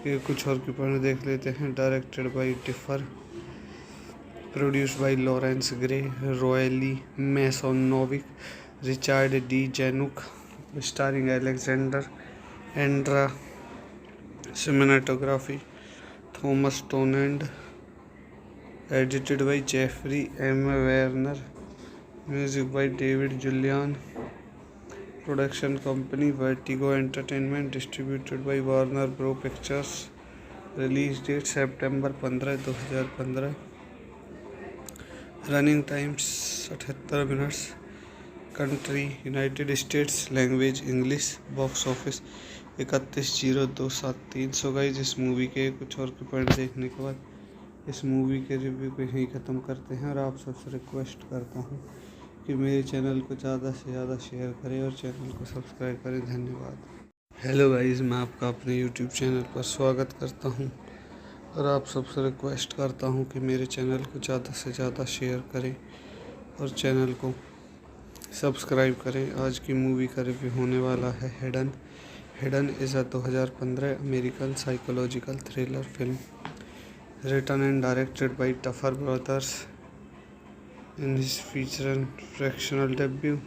के कुछ और के पॉइंट देख लेते हैं। Directed by Tiffer, produced by Lawrence Grey, royally मैसोनोविक, Richard D Zanuck, starring Alexander Andra, cinematography Thomas टोनेंड, edited by Jeffrey M Werner, music by David Julian, production company Vertigo Entertainment, distributed by Warner bro Pictures, release date September 15, 2015, running times 78 minutes, country United States, language English, box office 31,0273। So guys, इस movie के कुछ और के point देखने के बाद इस movie के रिव्यू को यहीं ख़त्म करते हैं और आप सबसे रिक्वेस्ट करता हूँ कि मेरे चैनल को ज़्यादा से ज़्यादा शेयर करें और चैनल को सब्सक्राइब करें। धन्यवाद। हेलो गाइस, मैं आपका अपने यूट्यूब चैनल पर स्वागत करता हूं और आप सबसे रिक्वेस्ट करता हूं कि मेरे चैनल को ज़्यादा से ज़्यादा शेयर करें और चैनल को सब्सक्राइब करें। आज की मूवी का रिव्यू होने वाला है hidden. Hidden is a 2015 American psychological thriller film written and directed by Duffer brothers in his feature and fractional debut.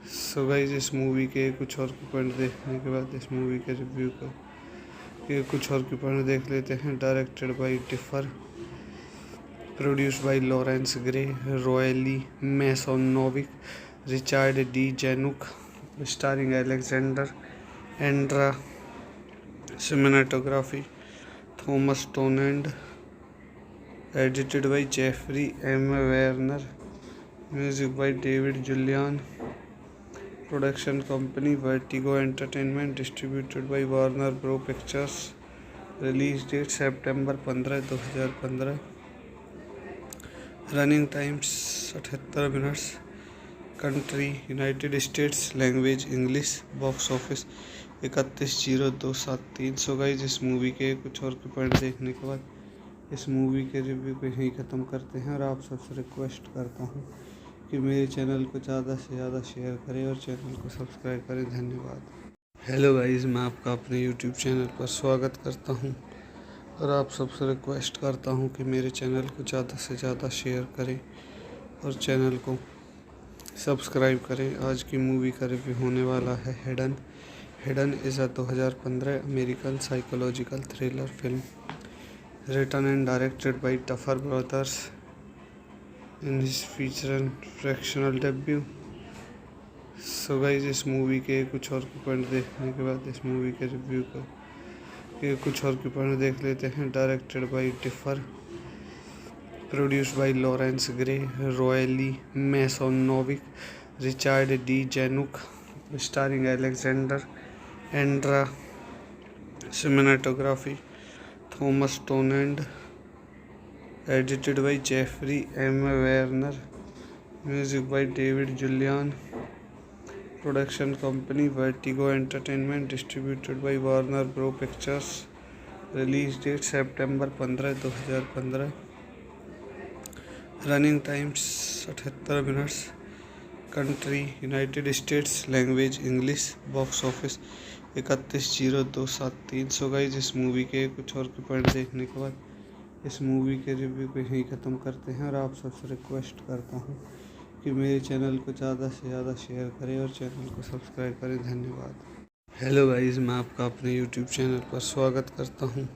So guys, इस मूवी के कुछ और के पॉइंट देखने के बाद इस मूवी के रिव्यू के कुछ और के पॉइंट देख लेते हैं। Directed by Tiffer, produced by Lawrence Grey, royally मैसोनोविक, Richard D Zanuck, starring Alexander Andra, cinematography Thomas टोनेंड, edited by Jeffrey M Werner, music by David Julian, production company Vertigo Entertainment, distributed by Warner bro Pictures, release date September 15, 2015, running times 78 minutes, country United States, language English, box office 31,0273। So guys, इस movie के कुछ और के point देखने के बाद इस movie के रिव्यू को यहीं ख़त्म करते हैं और आप सबसे रिक्वेस्ट करता हूँ कि मेरे चैनल को ज़्यादा से ज़्यादा शेयर करें और चैनल को सब्सक्राइब करें। धन्यवाद। हेलो गाइस, मैं आपका अपने यूट्यूब चैनल पर स्वागत करता हूं और आप सबसे रिक्वेस्ट करता हूं कि मेरे चैनल को ज़्यादा से ज़्यादा शेयर करें और चैनल को सब्सक्राइब करें। आज की मूवी का रिव्यू होने वाला है hidden. Hidden is a 2015 American psychological thriller film written and directed by Duffer brothers in his feature and fractional debut. So guys, इस मूवी के कुछ और के पॉइंट देखने के बाद इस मूवी के रिव्यू के कुछ और के पॉइंट देख लेते हैं। Directed by Tiffer, produced by Lawrence Grey, royally मैसोनोविक, Richard D Zanuck, starring Alexander Andra, cinematography Thomas टोनेंड, edited by Jeffrey M Werner, music by David Julian, production company Vertigo Entertainment, distributed by Warner bro Pictures, release date September 15, 2015, running times 78 minutes, country United States, language English, box office 31/02/73। So guys इस movie के कुछ और के point देखने के बाद इस movie के रिव्यू को यहीं ख़त्म करते हैं और आप सबसे रिक्वेस्ट करता हूँ कि मेरे चैनल को ज़्यादा से ज़्यादा शेयर करें और चैनल को सब्सक्राइब करें। धन्यवाद। हेलो गाइस, मैं आपका अपने यूट्यूब चैनल पर स्वागत करता हूं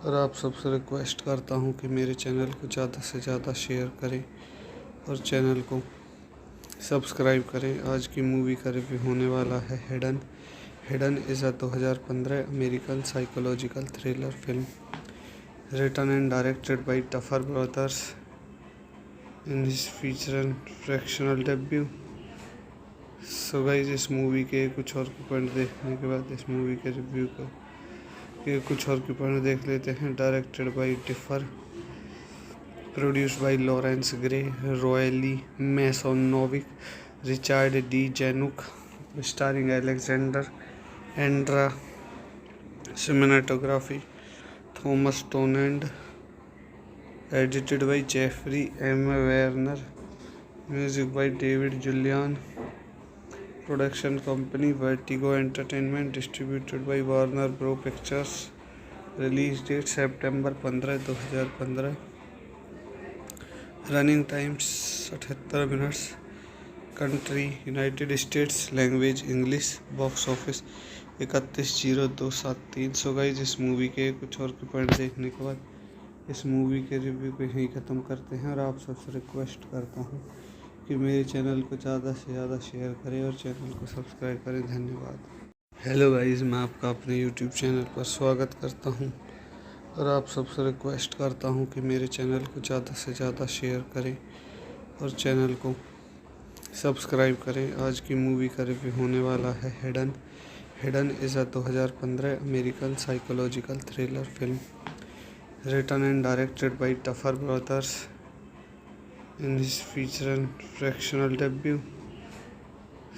और आप सबसे रिक्वेस्ट करता हूं कि मेरे चैनल को ज़्यादा से ज़्यादा शेयर करें और चैनल को सब्सक्राइब करें। आज की मूवी का रिव्यू होने वाला है hidden. Hidden is a 2015 American psychological thriller film written and directed by Duffer brothers in his feature and fractional debut. So guys इस मूवी के कुछ और के पॉइंट देखने के बाद इस मूवी के रिव्यू के कुछ और के पॉइंट देख लेते हैं। Directed by Tiffer, produced by Lawrence Grey, royally मैसोनोविक, Richard D Zanuck, starring Alexander Andra, cinematography Thomas टोनेंड, edited by Jeffrey M Werner, music by David Julian, production company Vertigo Entertainment, distributed by Warner bro Pictures. Release date September 15, 2015। Running times 78 minutes. Country United States, language English. Box office 31/02/73। So guys इस movie के कुछ और के point देखने के बाद इस movie के रिव्यू को यहीं ख़त्म करते हैं और आप सबसे रिक्वेस्ट करता हूँ कि मेरे चैनल को ज़्यादा से ज़्यादा शेयर करें और चैनल को सब्सक्राइब करें। धन्यवाद। हेलो गाइस, मैं आपका अपने यूट्यूब चैनल पर स्वागत करता हूं और आप सबसे रिक्वेस्ट करता हूं कि मेरे चैनल को ज़्यादा से ज़्यादा शेयर करें और चैनल को सब्सक्राइब करें। आज की मूवी का रिव्यू होने वाला है hidden. Hidden is a 2015 American psychological thriller film written and directed by Duffer brothers in his feature and fractional debut.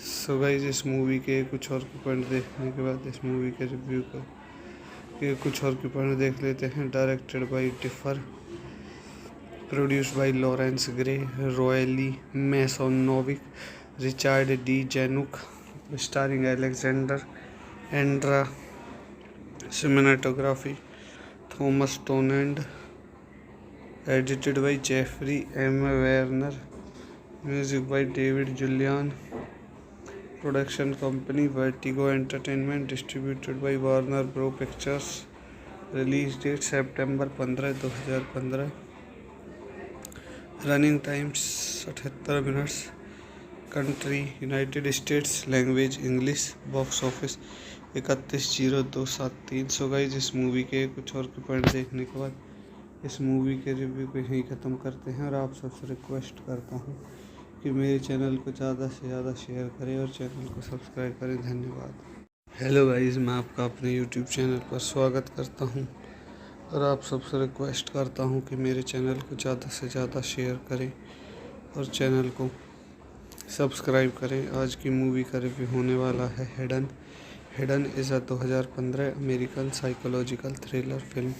So guys इस मूवी के कुछ और के पॉइंट देखने के बाद इस मूवी के रिव्यू के कुछ और के पॉइंट देख लेते हैं। Directed by Tiffer, produced by Lawrence Grey, royally मैसोनोविक, Richard D Zanuck, starring Alexander Andra, cinematography Thomas टोनेंड, edited by Jeffrey M Werner, music by David Julian, production company Vertigo Entertainment, distributed by Warner bro Pictures. Release date September 15, 2015। Running times 78 minutes. Country United States, language English. Box office 31/02/73। So guys इस movie के कुछ और के point देखने के बाद इस movie के रिव्यू को यहीं ख़त्म करते हैं और आप सबसे रिक्वेस्ट करता हूँ कि मेरे चैनल को ज़्यादा से ज़्यादा शेयर करें और चैनल को सब्सक्राइब करें। धन्यवाद। हेलो गाइस, मैं आपका अपने यूट्यूब चैनल पर स्वागत करता हूं और आप सबसे रिक्वेस्ट करता हूं कि मेरे चैनल को ज़्यादा से ज़्यादा शेयर करें और चैनल को सब्सक्राइब करें। आज की मूवी का रिव्यू होने वाला है hidden. Hidden is a 2015 American psychological thriller film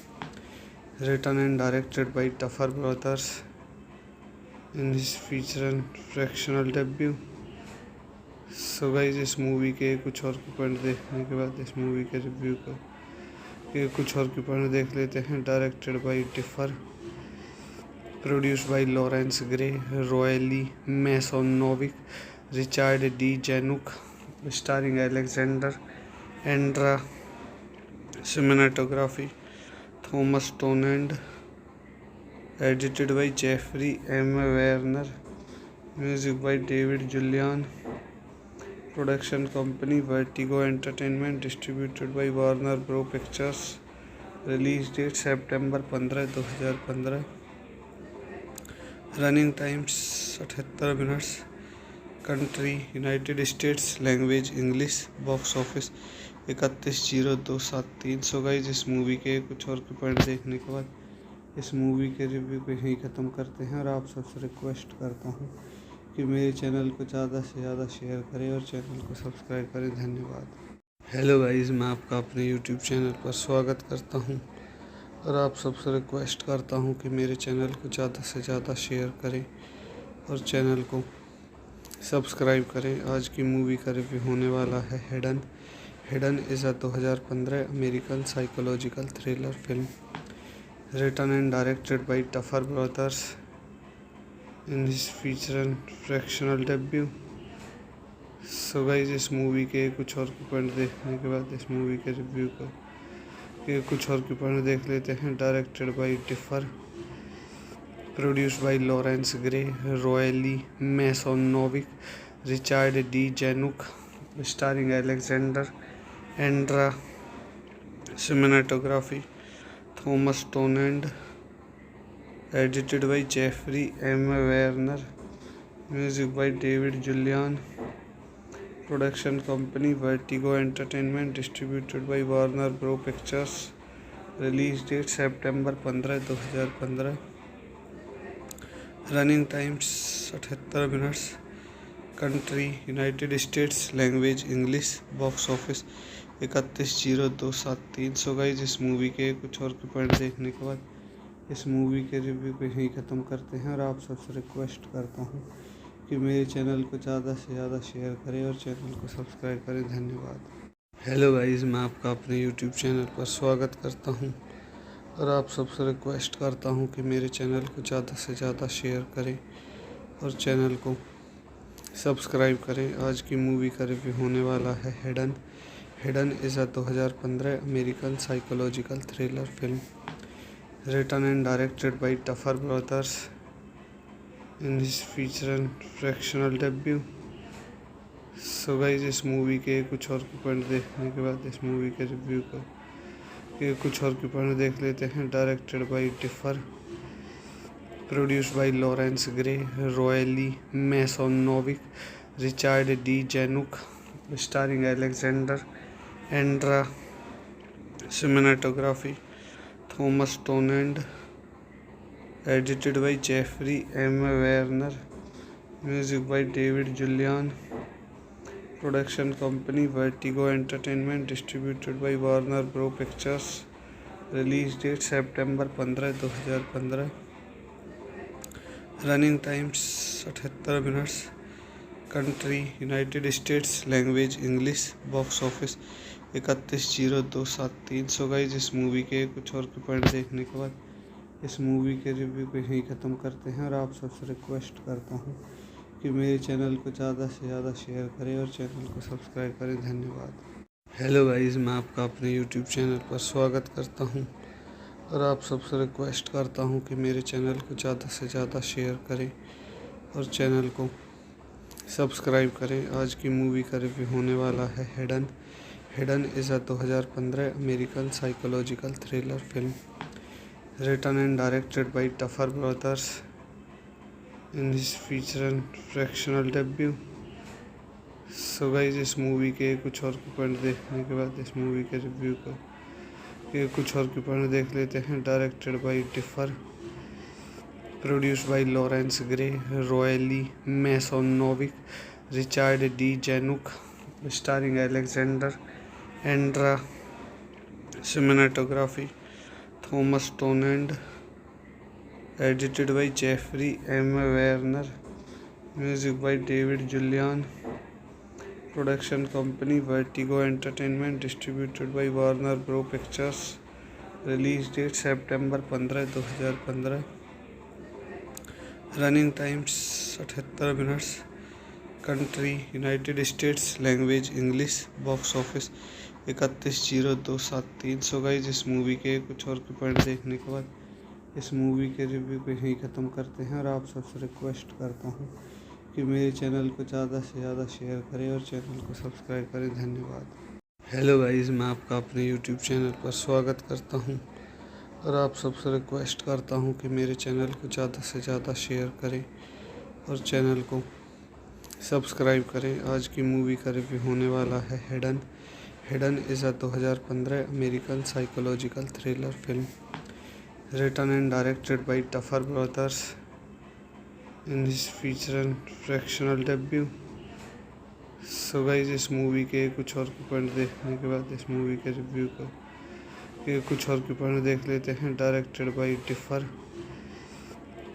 written and directed by Duffer brothers in his feature and fractional debut. So guys इस मूवी के कुछ और के पॉइंट देखने के बाद इस मूवी के रिव्यू के कुछ और के पॉइंट देख लेते हैं। Directed by Tiffer, produced by Lawrence Grey, royally मैसोनोविक, Richard D Zanuck, starring Alexander Andra, cinematography Thomas टोनेंड, edited by Jeffrey M Werner, music by David Julian, production company Vertigo Entertainment, distributed by Warner bro Pictures. Release date September 15, 2015। Running times 78 minutes. Country United States, language English. Box office 31/02/73। So guys इस movie के कुछ और के point देखने के बाद इस movie के रिव्यू को यहीं ख़त्म करते हैं और आप सबसे रिक्वेस्ट करता हूँ कि मेरे चैनल को ज़्यादा से ज़्यादा शेयर करें और चैनल को सब्सक्राइब करें। धन्यवाद। हेलो गाइस, मैं आपका अपने यूट्यूब चैनल पर स्वागत करता हूं और आप सबसे रिक्वेस्ट करता हूं कि मेरे चैनल को ज़्यादा से ज़्यादा शेयर करें और चैनल को सब्सक्राइब करें। आज की मूवी का रिव्यू होने वाला है hidden. Hidden is a 2015 American psychological thriller film written and directed by Duffer Brothers in his feature and fractional debut. So guys इस मूवी के कुछ और के पॉइंट देखने के बाद इस मूवी के रिव्यू के कुछ और के पॉइंट देख लेते हैं। Directed by Differ, produced by Lawrence Grey, royally मैसोनोविक, Richard D Zanuck, starring Alexander Andra, cinematography Thomas टोनेंड, edited by Jeffrey M Werner, music by David Julian, production company Vertigo Entertainment, distributed by Warner bro Pictures, release date September 15, 2015, running times 78 minutes, country United States, language English, box office 31,0273। So guys इस movie के कुछ और के point देखने के बाद इस movie के रिव्यू को यहीं ख़त्म करते हैं और आप सबसे रिक्वेस्ट करता हूँ कि मेरे चैनल को ज़्यादा से ज़्यादा शेयर करें और चैनल को सब्सक्राइब करें। धन्यवाद। हेलो गाइस, मैं आपका अपने यूट्यूब चैनल पर स्वागत करता हूं और आप सबसे रिक्वेस्ट करता हूं कि मेरे चैनल को ज़्यादा से ज़्यादा शेयर करें और चैनल को सब्सक्राइब करें। आज की मूवी का रिव्यू होने वाला है hidden. Hidden is a 2015 American psychological thriller film written and directed by Duffer brothers in his feature and fractional debut. So guys इस मूवी के कुछ और के पॉइंट देखने के बाद इस मूवी के रिव्यू के कुछ और के पॉइंट देख लेते हैं। Directed by Differ, produced by Lawrence Grey, royally मैसोनोविक, Richard D Zanuck, starring Alexander Andra, cinematography Thomas टोनेंड, edited by Jeffrey M Werner, music by David Julian, production company Vertigo Entertainment, distributed by Warner bro Pictures, release date September 15, 2015, running times 78 minutes, country United States, language English, box office 31,0273। So guys इस movie के कुछ और के point देखने के बाद इस movie के रिव्यू को यहीं ख़त्म करते हैं और आप सबसे रिक्वेस्ट करता हूँ कि मेरे चैनल को ज़्यादा से ज़्यादा शेयर करें और चैनल को सब्सक्राइब करें। धन्यवाद। हेलो गाइस, मैं आपका अपने यूट्यूब चैनल पर स्वागत करता हूं और आप सबसे रिक्वेस्ट करता हूं कि मेरे चैनल को ज़्यादा से ज़्यादा शेयर करें और चैनल को सब्सक्राइब करें। आज की मूवी का रिव्यू होने वाला है hidden. Hidden is a 2015 American psychological thriller film written and directed by Duffer brothers in his feature and fractional debut. So guys इस मूवी के कुछ और के पॉइंट देखने के बाद इस मूवी के रिव्यू के कुछ और के पॉइंट देख लेते हैं। Directed by Differ, produced by Lawrence Grey, royally मैसोनोविक, Richard D Zanuck, starring Alexander Andra, cinematography Thomas टोनेंड, edited by Jeffrey M Werner, music by David Julian, production company Vertigo Entertainment, distributed by Warner bro Pictures, release date September 15, 2015, running times 78 minutes, country United States, language English, box office 31,0273। So guys इस movie के कुछ और के point देखने के बाद इस movie के रिव्यू को यहीं ख़त्म करते हैं और आप सबसे रिक्वेस्ट करता हूँ कि मेरे चैनल को ज़्यादा से ज़्यादा शेयर करें और चैनल को सब्सक्राइब करें। धन्यवाद। हेलो गाइस, मैं आपका अपने यूट्यूब चैनल पर स्वागत करता हूं और आप सबसे रिक्वेस्ट करता हूं कि मेरे चैनल को ज़्यादा से ज़्यादा शेयर करें और चैनल को सब्सक्राइब करें। आज की मूवी का रिव्यू होने वाला है hidden. Hidden is a 2015 American psychological thriller film written and directed by Duffer brothers in his feature and fractional debut. So guys इस मूवी के कुछ और के पॉइंट देखने के बाद इस मूवी के रिव्यू के कुछ और के पॉइंट देख लेते हैं। Directed by Differ,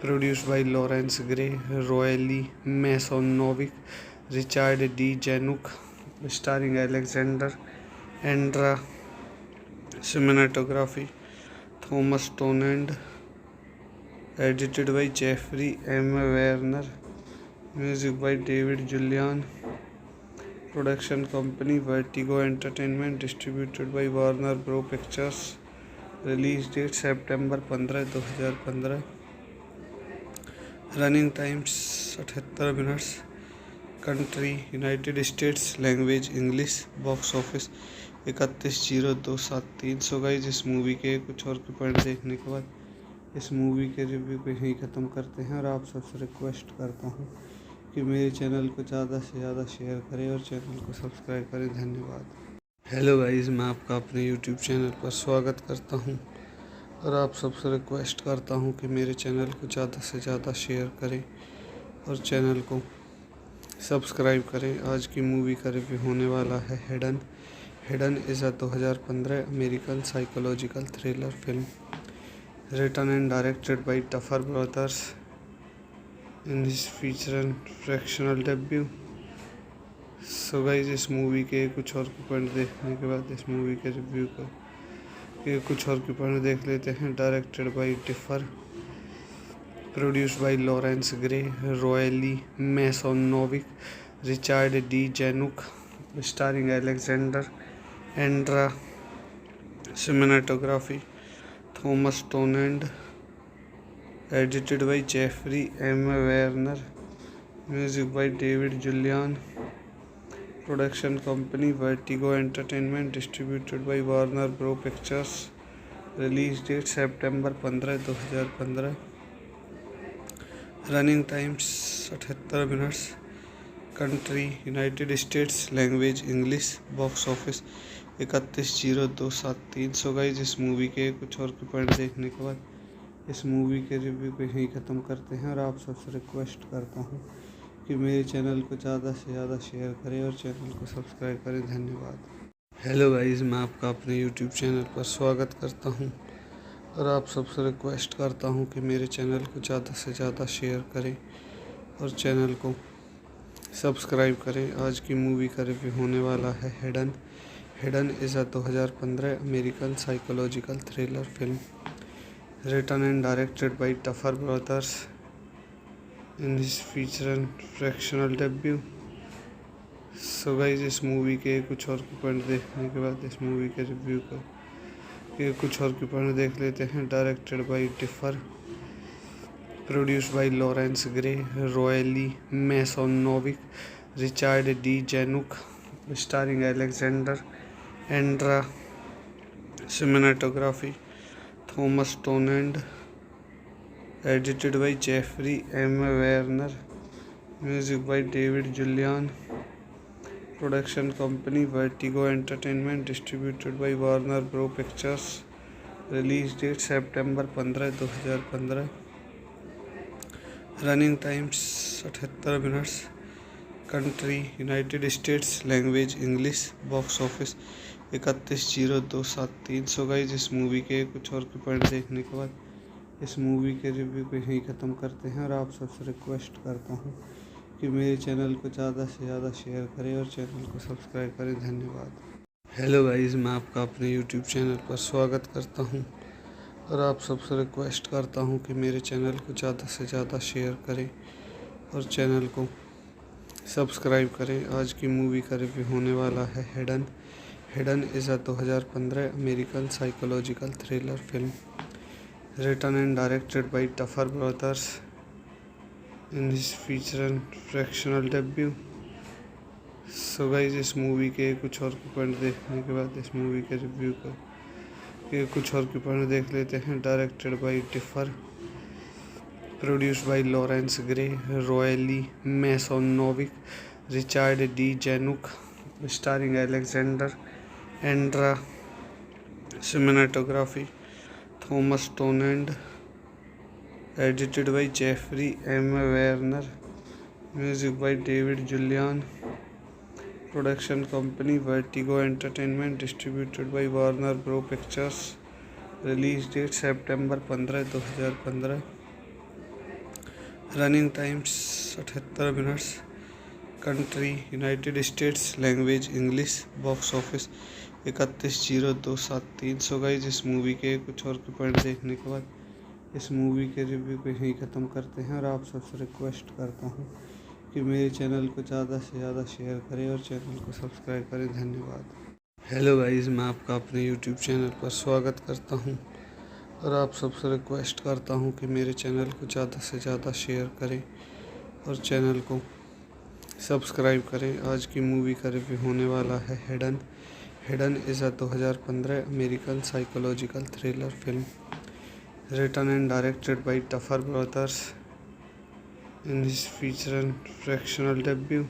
produced by Lawrence Grey, royally मैसोनोविक, Richard D Zanuck, starring Alexander Andra cinematography Thomas Tonand, edited by Jeffrey M. Werner, music by David Julian, production company Vertigo Entertainment, distributed by Warner Bros Pictures, release date September 15, 2015, running times 78 minutes, country United States, language English, box office 31,0273। So guys, इस movie के कुछ और के point देखने के बाद इस movie के रिव्यू को यहीं ख़त्म करते हैं और आप सबसे रिक्वेस्ट करता हूं कि मेरे चैनल को ज़्यादा से ज़्यादा शेयर करें और चैनल को सब्सक्राइब करें। धन्यवाद। हेलो गाइस, मैं आपका अपने यूट्यूब चैनल पर स्वागत करता हूं और आप सबसे रिक्वेस्ट करता हूं कि मेरे चैनल को ज़्यादा से ज़्यादा शेयर करें और चैनल को सब्सक्राइब करें। आज की मूवी का रिव्यू होने वाला है hidden. Hidden is a 2015 American psychological thriller film written and directed by Duffer brothers in his feature and fractional debut. So guys, इस मूवी के कुछ और के पॉइंट देखने के बाद इस मूवी के रिव्यू के कुछ और के पॉइंट देख लेते हैं। Directed by Tiffer, produced by Lawrence Grey, royally मैसोनोविक, Richard D Zanuck, starring Alexander Andra, cinematography Thomas Tonand, edited by Jeffrey M. Werner, music by David Julian, production company Vertigo Entertainment, distributed by Warner Bros Pictures, release date September 15, 2015, running times 78 minutes, country United States, language English, box office 31,0273। So guys, इस movie के कुछ और के point देखने के बाद इस movie के रिव्यू को यहीं ख़त्म करते हैं और आप सबसे रिक्वेस्ट करता हूं कि मेरे चैनल को ज़्यादा से ज़्यादा शेयर करें और चैनल को सब्सक्राइब करें। धन्यवाद। हेलो गाइस, मैं आपका अपने यूट्यूब चैनल पर स्वागत करता हूं और आप सबसे रिक्वेस्ट करता हूं कि मेरे चैनल को ज़्यादा से ज़्यादा शेयर करें और चैनल को सब्सक्राइब करें। आज की मूवी का रिव्यू होने वाला है hidden. Hidden is a 2015 American psychological thriller film written and directed by Duffer brothers in his feature and fractional debut. So guys, इस मूवी के कुछ और के पॉइंट देखने के बाद इस मूवी के रिव्यू के कुछ और के पॉइंट देख लेते हैं। Directed by Tiffer, produced by Lawrence Grey, royally मैसोनोविक, Richard D Zanuck, starring Alexander Andra, cinematography Thomas Tonand, edited by Jeffrey M. Werner, music by David Julian, production company Vertigo Entertainment, distributed by Warner Bros Pictures, release date September 15, 2015, running times 78 minutes, country United States, language English, box office 31,0273। So guys, इस movie के कुछ और के point देखने के बाद इस movie के रिव्यू को यहीं ख़त्म करते हैं और आप सबसे रिक्वेस्ट करता हूं कि मेरे चैनल को ज़्यादा से ज़्यादा शेयर करें और चैनल को सब्सक्राइब करें। धन्यवाद। हेलो गाइस, मैं आपका अपने यूट्यूब चैनल पर स्वागत करता हूं और आप सबसे रिक्वेस्ट करता हूं कि मेरे चैनल को ज़्यादा से ज़्यादा शेयर करें और चैनल को सब्सक्राइब करें। आज की मूवी का रिव्यू होने वाला है hidden. Hidden is a 2015 American psychological thriller film written and directed by Duffer brothers in his feature and fractional debut. So guys, इस मूवी के कुछ और के पॉइंट देखने के बाद इस मूवी के रिव्यू के कुछ और के पॉइंट देख लेते हैं। Directed by Tiffer, produced by Lawrence Grey, royally मैसोनोविक, Richard D Zanuck, starring Alexander Andra, cinematography Thomas Tonand, edited by Jeffrey M. Werner, music by David Julian, production company Vertigo Entertainment, distributed by Warner Bros Pictures, release date September 15, 2015, running times 78 minutes, country United States, language English, box office 31/02/73। So guys इस movie के कुछ और के point देखने के बाद इस movie के रिव्यू को यहीं ख़त्म करते हैं और आप सबसे रिक्वेस्ट करता हूँ कि मेरे चैनल को ज़्यादा से ज़्यादा शेयर करें और चैनल को सब्सक्राइब करें। धन्यवाद। हेलो गाइस, मैं आपका अपने यूट्यूब चैनल पर स्वागत करता हूं और आप सबसे रिक्वेस्ट करता हूं कि मेरे चैनल को ज़्यादा से ज़्यादा शेयर करें और चैनल को सब्सक्राइब करें। आज की मूवी का रिव्यू होने वाला है hidden. Hidden is a 2015 American psychological thriller film written and directed by Duffer brothers in his feature and fractional debut.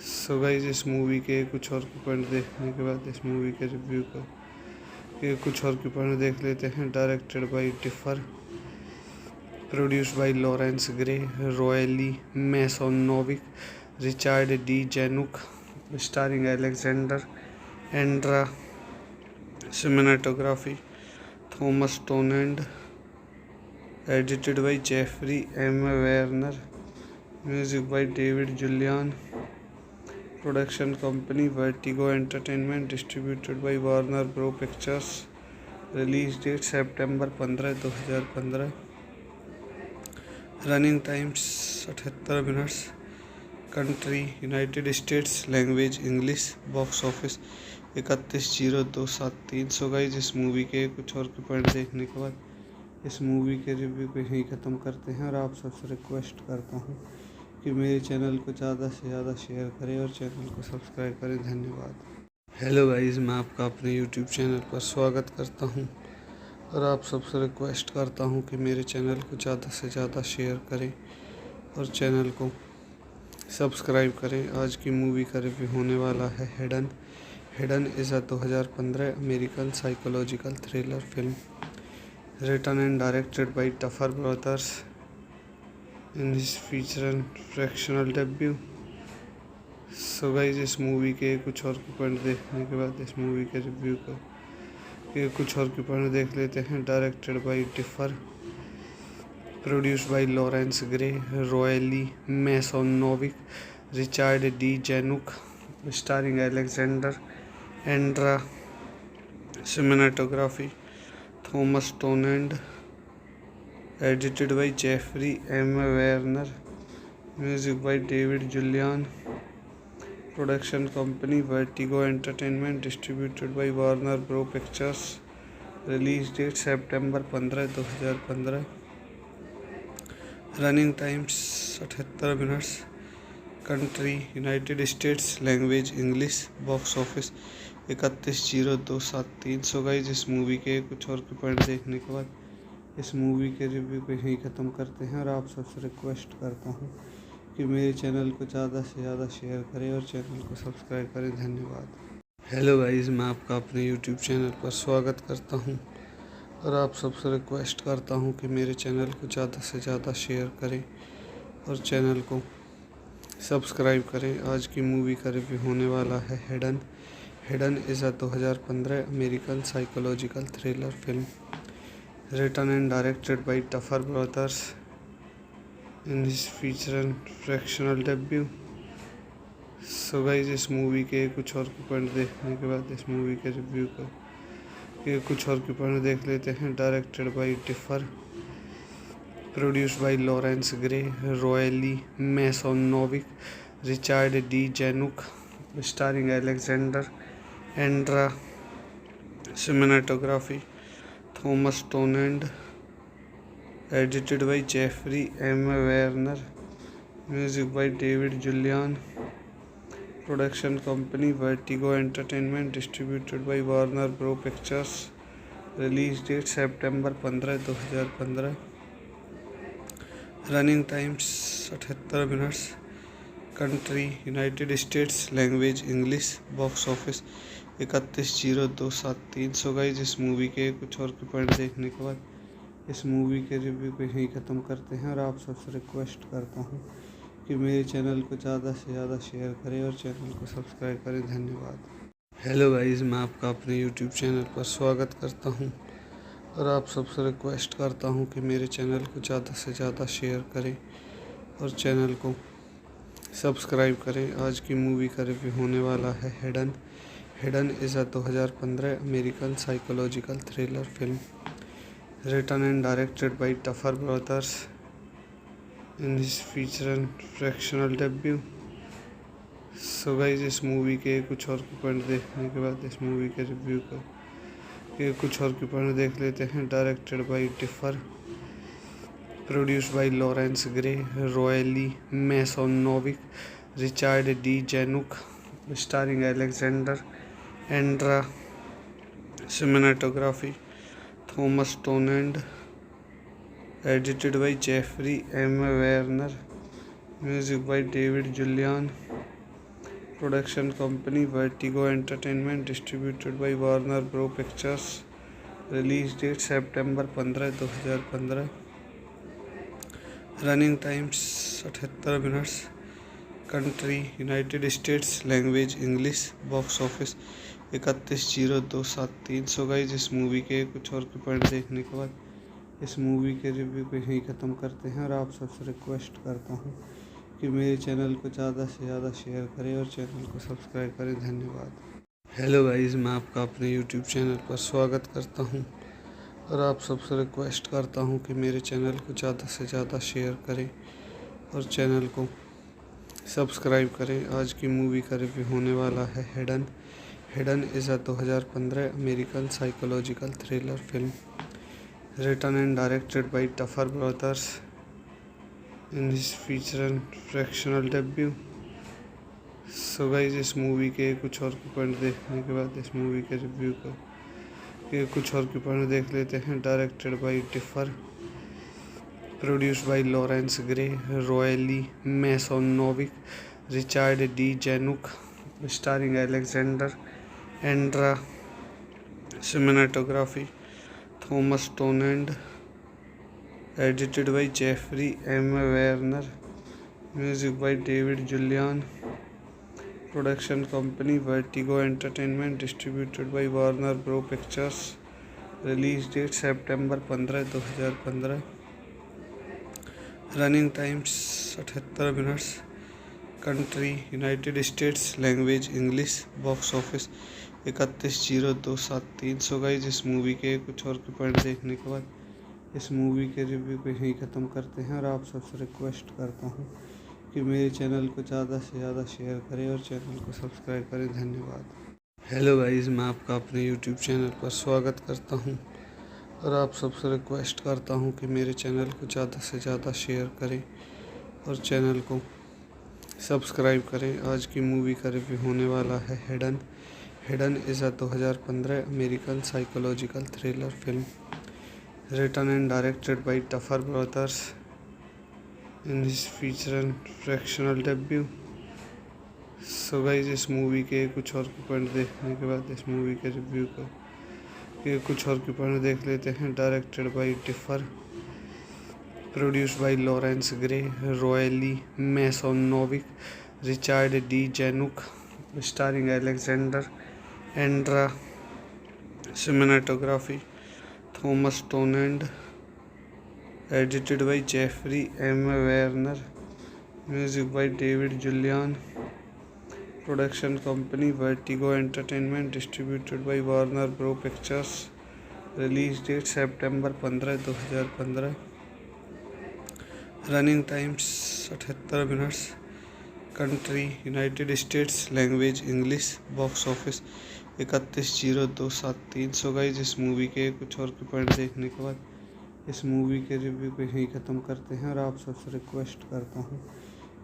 So guys इस मूवी के कुछ और के पॉइंट देखने के बाद इस मूवी के रिव्यू के कुछ और के पॉइंट देख लेते हैं। Directed by Tiffer, produced by Lawrence Grey, royally मैसोनोविक, Richard D Zanuck, starring Alexander Andra, cinematography Thomas टोनेंड, edited by Jeffrey M Werner, music by David Julian, production company Vertigo Entertainment, distributed by Warner bro Pictures, release date September 15, 2015, running times 78 minutes, country United States, language English, box office 31/02/73। So guys इस movie के कुछ और के point देखने के बाद इस movie के रिव्यू को यहीं ख़त्म करते हैं और आप सबसे रिक्वेस्ट करता हूँ कि मेरे चैनल को ज़्यादा से ज़्यादा शेयर करें और चैनल को सब्सक्राइब करें। धन्यवाद। हेलो गाइस, मैं आपका अपने यूट्यूब चैनल पर स्वागत करता हूं और आप सबसे रिक्वेस्ट करता हूं कि मेरे चैनल को ज़्यादा से ज़्यादा शेयर करें और चैनल को सब्सक्राइब करें। आज की मूवी का रिव्यू होने वाला है hidden. Hidden is a 2015 American psychological thriller film written and directed by Duffer brothers in his feature and fractional debut. So guys इस मूवी के कुछ और के पॉइंट देखने के बाद इस मूवी के रिव्यू के कुछ और के पॉइंट देख लेते हैं। Directed by Tiffer, produced by Lawrence Grey, royally मैसोनोविक, Richard D Zanuck, starring Alexander Andra, cinematography Thomas टोनेंड, edited by Jeffrey M Werner, music by David Julian, production company Vertigo Entertainment, distributed by Warner bro Pictures, release date September 15, 2015, running times 78 minutes, country United States, language English, box office 31/02/73। So guys इस movie के कुछ और के point देखने के बाद इस movie के रिव्यू को यहीं ख़त्म करते हैं और आप सबसे रिक्वेस्ट करता हूँ कि मेरे चैनल को ज़्यादा से ज़्यादा शेयर करें और चैनल को सब्सक्राइब करें। धन्यवाद। हेलो गाइस, मैं आपका अपने यूट्यूब चैनल पर स्वागत करता हूं और आप सबसे रिक्वेस्ट करता हूं कि मेरे चैनल को ज़्यादा से ज़्यादा शेयर करें और चैनल को सब्सक्राइब करें। आज की मूवी का रिव्यू होने वाला है hidden. Hidden is a 2015 American psychological thriller film written and directed by Duffer brothers in his feature and fractional debut. So guys इस मूवी के कुछ और के पॉइंट देखने के बाद इस मूवी के रिव्यू के कुछ और के पॉइंट देख लेते हैं। Directed by Tiffer, produced by Lawrence Grey, royally मैसोनोविक, Richard D Zanuck, starring Alexander Andra, cinematography Thomas टोनेंड, edited by Jeffrey M Werner, music by David Julian, production company Vertigo Entertainment, distributed by Warner bro Pictures, release date September 15, 2015, running times 78 minutes, country United States, language English, box office 31/02/73। So guys इस movie के कुछ और के point देखने के बाद इस movie के रिव्यू को यहीं ख़त्म करते हैं और आप सबसे रिक्वेस्ट करता हूँ कि मेरे चैनल को ज़्यादा से ज़्यादा शेयर करें और चैनल को सब्सक्राइब करें। धन्यवाद। हेलो गाइस, मैं आपका अपने यूट्यूब चैनल पर स्वागत करता हूं और आप सबसे रिक्वेस्ट करता हूं कि मेरे चैनल को ज़्यादा से ज़्यादा शेयर करें और चैनल को सब्सक्राइब करें। आज की मूवी का रिव्यू होने वाला है hidden. Hidden is a 2015 American psychological thriller film written and directed by Duffer Brothers in his feature and fractional debut. So guys, इस मूवी के कुछ और के पॉइंट देखने के बाद इस मूवी के रिव्यू के कुछ और के पॉइंट देख लेते हैं। Directed by Differ, produced by Lawrence Grey, royally मैसोनोविक, Richard D Zanuck, starring Alexander Andra, cinematography Thomas टोनेंड, edited by Jeffrey M Werner, music by David Julian, production company Vertigo Entertainment, distributed by Warner bro Pictures, release date September 15, 2015, running times 78 minutes, country United States, language English, box office 31,0273। So guys, इस movie के कुछ और के point देखने के बाद इस movie के रिव्यू को यहीं ख़त्म करते हैं और आप सबसे रिक्वेस्ट करता हूं कि मेरे चैनल को ज़्यादा से ज़्यादा शेयर करें और चैनल को सब्सक्राइब करें। धन्यवाद। हेलो गाइस, मैं आपका अपने यूट्यूब चैनल पर स्वागत करता हूं और आप सबसे रिक्वेस्ट करता हूं कि मेरे चैनल को ज़्यादा से ज़्यादा शेयर करें और चैनल को सब्सक्राइब करें। आज की मूवी का रिव्यू होने वाला है hidden. Hidden is a 2015 American psychological thriller film written and directed by Duffer Brothers in his feature and fractional debut. So guys, इस मूवी के कुछ और के पॉइंट देखने के बाद इस मूवी के रिव्यू के कुछ और के पॉइंट देख लेते हैं। Directed by Differ, produced by Lawrence Grey, royally मैसोनोविक, Richard D Zanuck, starring Alexander Andra, cinematography Thomas टोनेंड, edited by Jeffrey M Werner, music by David Julian, production company Vertigo Entertainment, distributed by Warner bro Pictures, release date September 15, 2015, running times 78 minutes, country United States, language English, box office 31,0273। So guys, इस movie के कुछ और के point देखने के बाद इस movie के रिव्यू को यहीं ख़त्म करते हैं और आप सबसे रिक्वेस्ट करता हूं कि मेरे चैनल को ज़्यादा से ज़्यादा शेयर करें और चैनल को सब्सक्राइब करें। धन्यवाद। हेलो गाइस, मैं आपका अपने यूट्यूब चैनल पर स्वागत करता हूं और आप सबसे रिक्वेस्ट करता हूं कि मेरे चैनल को ज़्यादा से ज़्यादा शेयर करें और चैनल को सब्सक्राइब करें। आज की मूवी का रिव्यू होने वाला है hidden. Hidden is a 2015 American psychological thriller film written and directed by Duffer Brothers in his feature and fractional debut. So guys, इस मूवी के कुछ और के पॉइंट देखने के बाद इस मूवी के रिव्यू के कुछ और के पॉइंट देख लेते हैं। Directed by Differ, produced by Lawrence Grey, royally मैसोनोविक, Richard D Zanuck, starring Alexander Andra, cinematography Thomas टोनेंड, edited by Jeffrey M Werner, music by David Julian, production company Vertigo Entertainment, distributed by Warner bro Pictures, release date September 15, 2015, running times 78 minutes, country United States, language English, box office 31,0273। So guys, इस movie के कुछ और के point देखने के बाद इस movie के रिव्यू को यहीं ख़त्म करते हैं और आप सबसे रिक्वेस्ट करता हूं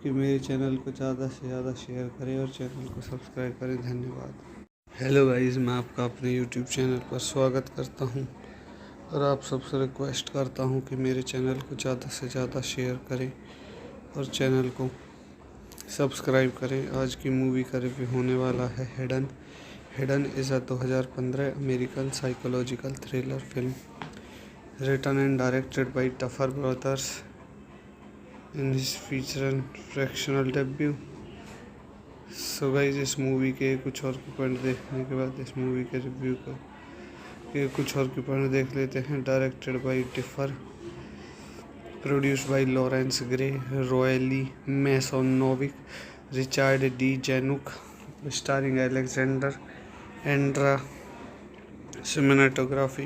कि मेरे चैनल को ज़्यादा से ज़्यादा शेयर करें और चैनल को सब्सक्राइब करें। धन्यवाद। हेलो गाइस, मैं आपका अपने यूट्यूब चैनल पर स्वागत करता हूं और आप सबसे रिक्वेस्ट करता हूं कि मेरे चैनल को ज़्यादा से ज़्यादा शेयर करें और चैनल को सब्सक्राइब करें। आज की मूवी का रिव्यू होने वाला है hidden. Hidden is a 2015 American psychological thriller film written and directed by Duffer Brothers in his feature and fractional debut. So guys, इस मूवी के कुछ और के पॉइंट देखने के बाद इस मूवी के रिव्यू के कुछ और के पॉइंट देख लेते हैं। Directed by Differ, produced by Lawrence Grey, royally मैसोनोविक, Richard D Zanuck, starring Alexander Andra cinematography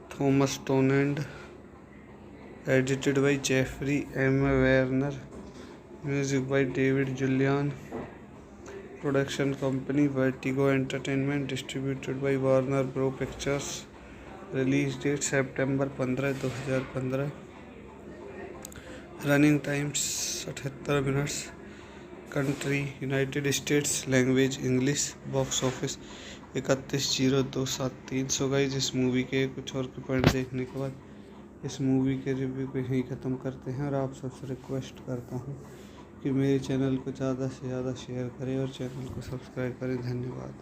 Thomas Tonand, edited by Jeffrey M. Werner, music by David Julian, production company Vertigo Entertainment, distributed by Warner Bros. Pictures, release date September 15, 2015, running times 78 minutes, country United States, language English, box office 31,0273। So guys इस movie के कुछ और के point देखने के बाद इस movie के रिव्यू को यहीं ख़त्म करते हैं और आप सबसे रिक्वेस्ट करता हूं कि मेरे चैनल को ज़्यादा से ज़्यादा शेयर करें और चैनल को सब्सक्राइब करें। धन्यवाद।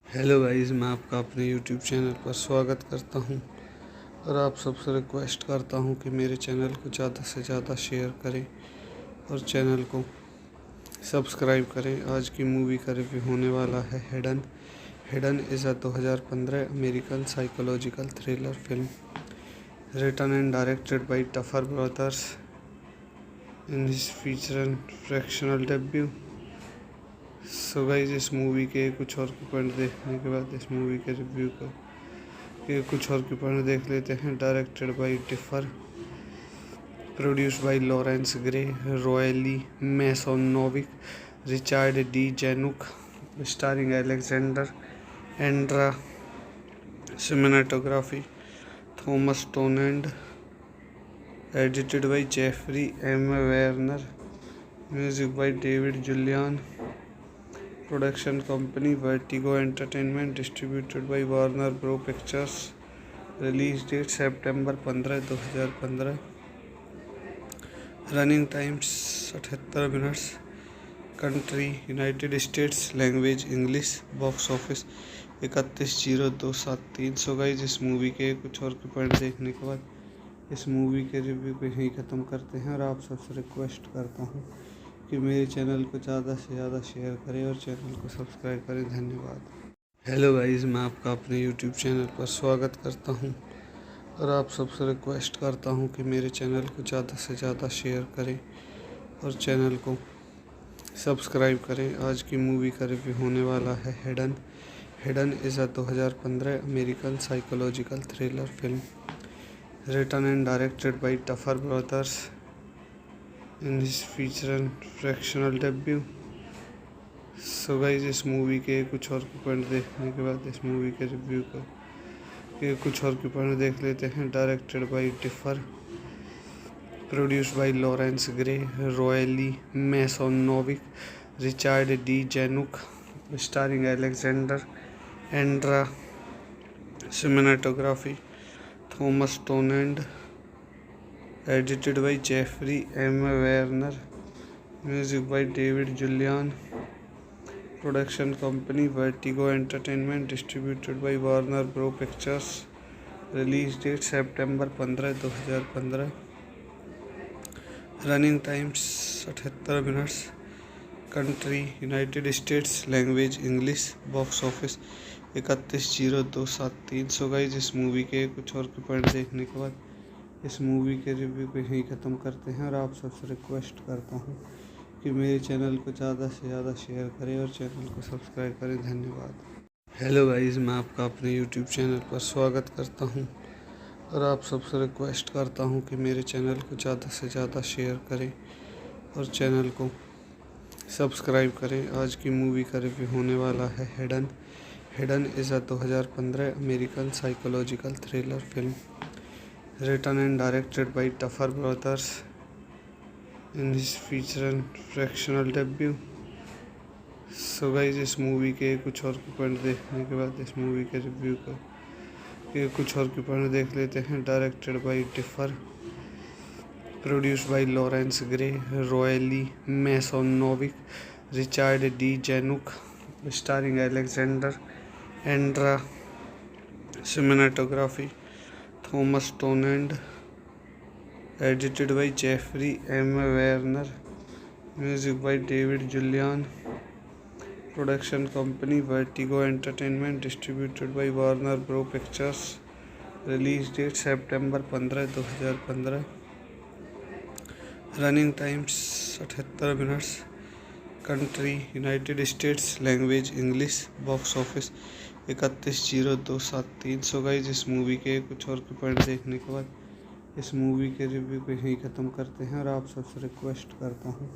हेलो गाइस, मैं आपका अपने यूट्यूब चैनल पर स्वागत करता हूं और आप सबसे रिक्वेस्ट करता हूं कि मेरे चैनल को ज़्यादा से ज़्यादा शेयर करें और चैनल को सब्सक्राइब करें। आज की मूवी का रिव्यू होने वाला है hidden. Hidden is a 2015 American psychological thriller film written and directed by Duffer brothers in his feature and fractional debut. So guys इस मूवी के कुछ और के पॉइंट देखने के बाद इस मूवी के रिव्यू के कुछ और के पॉइंट देख लेते हैं। Directed by Tiffer, produced by Lawrence Grey, royally मैसोनोविक, Richard D Zanuck, starring Alexander Andra, cinematography Thomas Tonand, edited by Jeffrey M. Werner, music by David Julian, production company Vertigo Entertainment, distributed by Warner Bros. Pictures, release date September 15, 2015, running times 78 minutes, country United States, language English, box office 31,0273। So guys इस movie के कुछ और के point देखने के बाद इस movie के रिव्यू को यहीं ख़त्म करते हैं और आप सबसे रिक्वेस्ट करता हूं कि मेरे चैनल को ज़्यादा से ज़्यादा शेयर करें और चैनल को सब्सक्राइब करें। धन्यवाद। हेलो गाइस, मैं आपका अपने यूट्यूब चैनल पर स्वागत करता हूं और आप सबसे रिक्वेस्ट करता हूं कि मेरे चैनल को ज़्यादा से ज़्यादा शेयर करें और चैनल को सब्सक्राइब करें। आज की मूवी का रिव्यू होने वाला है hidden. Hidden is a 2015 American psychological thriller film written and directed by Duffer brothers in his feature and fractional debut. So guys इस मूवी के कुछ और के पॉइंट देखने के बाद इस मूवी के रिव्यू के कुछ और के पॉइंट देख लेते हैं। Directed by Tiffer, produced by Lawrence Grey, royally मैसोनोविक, Richard D Zanuck, starring Alexander Andra, cinematography Thomas Tonand, edited by Jeffrey M. Werner, music by David Julian, production company Vertigo Entertainment, distributed by Warner Bros. Pictures, release date September 15, 2015, running times 78 minutes, country United States, language English, box office 31,0273। So guys इस movie के कुछ और के point देखने के बाद इस movie के रिव्यू को यहीं ख़त्म करते हैं और आप सबसे रिक्वेस्ट करता हूं कि मेरे चैनल को ज़्यादा से ज़्यादा शेयर करें और चैनल को सब्सक्राइब करें। धन्यवाद। हेलो गाइस, मैं आपका अपने यूट्यूब चैनल पर स्वागत करता हूं और आप सबसे रिक्वेस्ट करता हूं कि मेरे चैनल को ज़्यादा से ज़्यादा शेयर करें और चैनल को सब्सक्राइब करें। आज की मूवी का रिव्यू होने वाला है hidden. Hidden is a 2015 American psychological thriller film written and directed by Duffer brothers in his feature and fractional debut. So guys इस मूवी के कुछ और के पॉइंट देखने के बाद इस मूवी के रिव्यू के कुछ और के पॉइंट देख लेते हैं। Directed by Tiffer, produced by Lawrence Grey, royally मैसोनोविक, Richard D Zanuck, starring Alexander Andra, cinematography Thomas Tonand, edited by Jeffrey M. Werner, music by David Julian, production company Vertigo Entertainment, distributed by Warner Bros. Pictures, release date September 15, 2015, running times 78 minutes, country United States, language English, box office 31/02/73। So guys इस movie के कुछ और के point देखने के बाद इस movie के रिव्यू को यहीं ख़त्म करते हैं और आप सबसे रिक्वेस्ट करता हूँ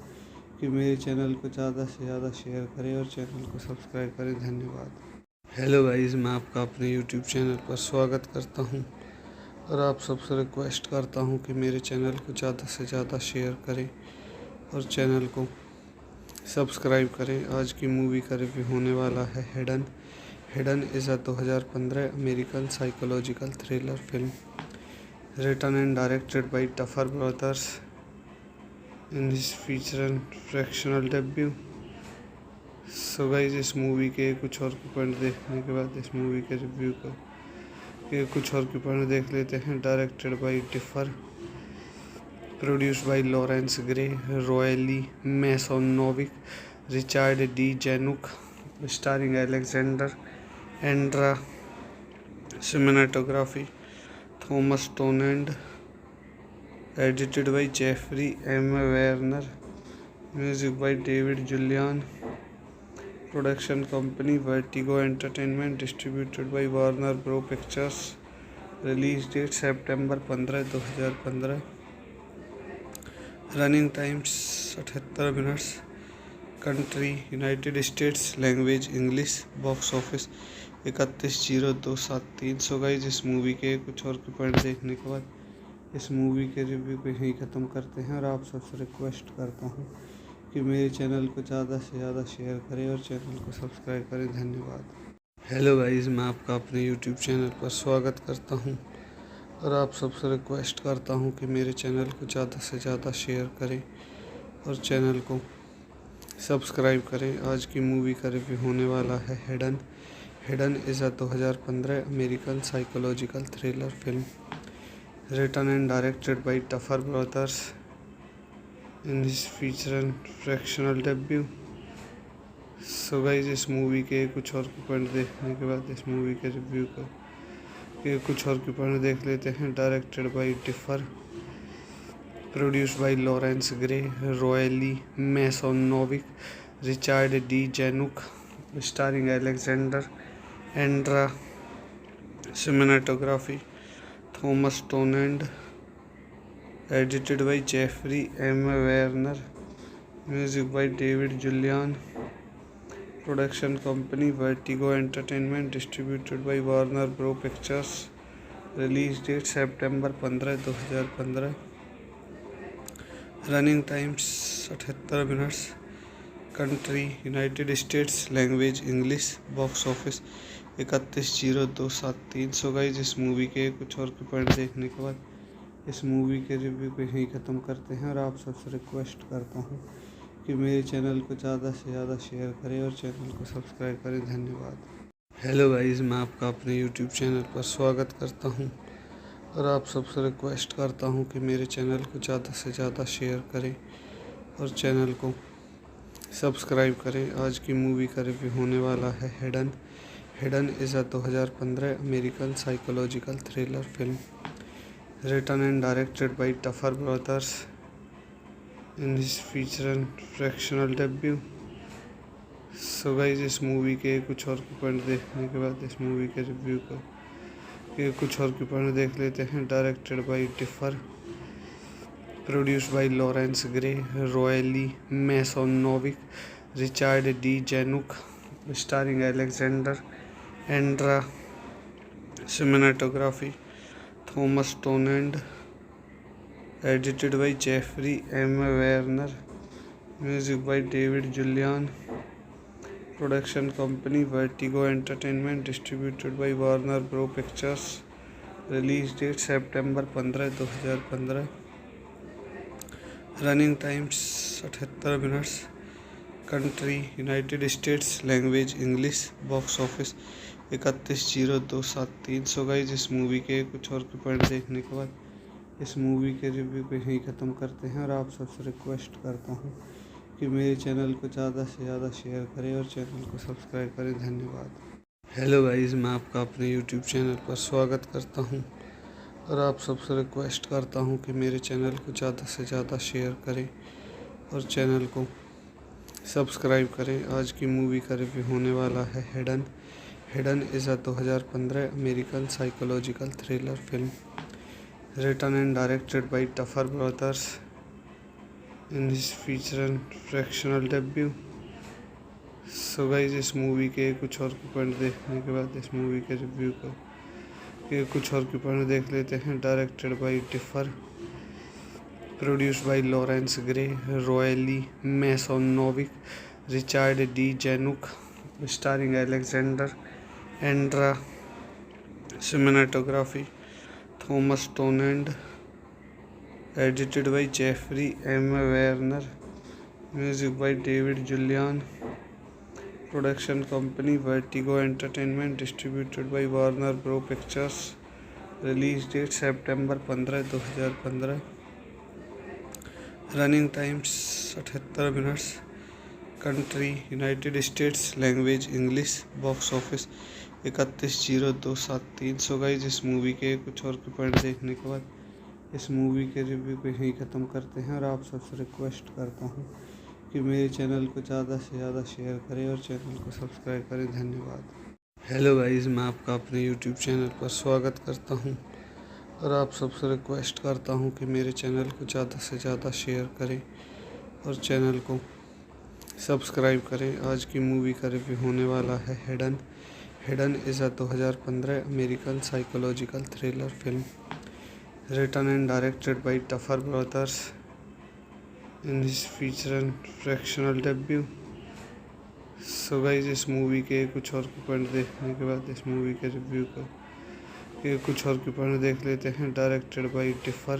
कि मेरे चैनल को ज़्यादा से ज़्यादा शेयर करें और चैनल को सब्सक्राइब करें। धन्यवाद। हेलो गाइज, मैं आपका अपने यूट्यूब चैनल पर स्वागत करता हूँ और आप सबसे रिक्वेस्ट करता हूँ कि मेरे चैनल को ज़्यादा से ज़्यादा शेयर करें और चैनल को सब्सक्राइब करें। आज की मूवी का रिव्यू होने वाला है hidden. Hidden is a 2015 American psychological thriller film written and directed by Duffer Brothers in his feature and fractional debut। So guys इस मूवी के कुछ और के पॉइंट देखने के बाद इस मूवी के रिव्यू के कुछ और के पॉइंट देख लेते हैं। Directed by Differ, produced by Lawrence Grey, royally मैसोनोविक, Richard D Zanuck, starring Alexander Andra, cinematography Thomas टोनेंड, edited by Jeffrey M Werner, music by David Julian, production company Vertigo Entertainment, distributed by Warner bro Pictures, release date September 15, 2015, running times 78 minutes, country United States, language English, box office 31/02/73। So guys इस movie के कुछ और के point देखने के बाद इस movie के रिव्यू को यहीं ख़त्म करते हैं और आप सबसे रिक्वेस्ट करता हूँ कि मेरे चैनल को ज़्यादा से ज़्यादा शेयर करें और चैनल को सब्सक्राइब करें। धन्यवाद। हेलो गाइज, मैं आपका अपने यूट्यूब चैनल पर स्वागत करता हूँ और आप सबसे रिक्वेस्ट करता हूँ कि मेरे चैनल को ज़्यादा से ज़्यादा शेयर करें और चैनल को सब्सक्राइब करें। आज की मूवी का रिव्यू होने वाला है hidden. Hidden is a 2015 American psychological thriller film written and directed by Duffer Brothers in his feature and fractional debut। So guys इस मूवी के कुछ और के पॉइंट देखने के बाद इस मूवी के रिव्यू के कुछ और के पॉइंट देख लेते हैं। Directed by Differ, produced by Lawrence Grey, royally मैसोनोविक, Richard D Zanuck, starring Alexander Andra, cinematography Thomas टोनेंड, edited by Jeffrey M Werner, music by David Julian, production company Vertigo Entertainment, distributed by Warner bro Pictures, release date September 15, 2015, running times 78 minutes, country United States, language English, box office 31/02/73। So guys इस movie के कुछ और के point देखने के बाद इस movie के रिव्यू को यहीं ख़त्म करते हैं और आप सबसे रिक्वेस्ट करता हूँ कि मेरे चैनल को ज़्यादा से ज़्यादा शेयर करें और चैनल को सब्सक्राइब करें। धन्यवाद। हेलो गाइज, मैं आपका अपने यूट्यूब चैनल पर स्वागत करता हूँ और आप सबसे रिक्वेस्ट करता हूँ कि मेरे चैनल को ज़्यादा से ज़्यादा शेयर करें और चैनल को सब्सक्राइब करें। आज की मूवी का रिव्यू होने वाला है hidden. Hidden is a 2015 American psychological thriller film written and directed by Duffer Brothers in his feature and fractional debut। So guys इस मूवी के कुछ और के पॉइंट देखने के बाद इस मूवी के रिव्यू के कुछ और के पॉइंट देख लेते हैं। Directed by Differ, produced by Lawrence Grey, royally मैसोनोविक, Richard D Zanuck, starring Alexander Andra, cinematography Thomas टोनेंड, edited by Jeffrey M Werner, music by David Julian, production company Vertigo Entertainment, distributed by Warner bro Pictures, release date September 15, 2015, running times 78 minutes, country United States, language English, box office 31/02/73। So guys इस movie के कुछ और के point देखने के बाद इस movie के रिव्यू को यहीं ख़त्म करते हैं और आप सबसे रिक्वेस्ट करता हूँ कि मेरे चैनल को ज़्यादा से ज़्यादा शेयर करें और चैनल को सब्सक्राइब करें। धन्यवाद। हेलो गाइज, मैं आपका अपने यूट्यूब चैनल पर स्वागत करता हूँ और आप सबसे रिक्वेस्ट करता हूँ कि मेरे चैनल को ज़्यादा से ज़्यादा शेयर करें और चैनल को सब्सक्राइब करें। आज की मूवी का रिव्यू होने वाला है hidden. Hidden is a 2015 American psychological thriller film written and directed by Duffer Brothers in his feature and fractional debut. So guys इस मूवी के कुछ और के पॉइंट देखने के बाद इस मूवी के रिव्यू के कुछ और के पॉइंट देख लेते हैं। Directed by Differ, produced by Lawrence Grey, royally मैसोनोविक, Richard D Zanuck, starring Alexander Andra, cinematography Thomas टोनेंड, edited by Jeffrey M Werner, music by David Julian, production company Vertigo Entertainment, distributed by Warner bro Pictures, release date September 15, 2015, running times 78 minutes, country United States, language English, box office 31,0273। So guys इस movie के कुछ और के point देखने के बाद इस movie के रिव्यू को यहीं ख़त्म करते हैं और आप सबसे रिक्वेस्ट करता हूँ कि मेरे चैनल को ज़्यादा से ज़्यादा शेयर करें और चैनल को सब्सक्राइब करें। धन्यवाद। हेलो गाइस, मैं आपका अपने यूट्यूब चैनल पर स्वागत करता हूँ और आप सबसे रिक्वेस्ट करता हूँ कि मेरे चैनल को ज़्यादा से ज़्यादा शेयर करें और चैनल को सब्सक्राइब करें। आज की मूवी का रिव्यू होने वाला है hidden. Hidden is a 2015 American psychological thriller film written and directed by Duffer Brothers in his feature and fractional debut. So guys इस मूवी के कुछ और के पॉइंट देखने के बाद इस मूवी के रिव्यू के कुछ और के पॉइंट देख लेते हैं। Directed by Differ,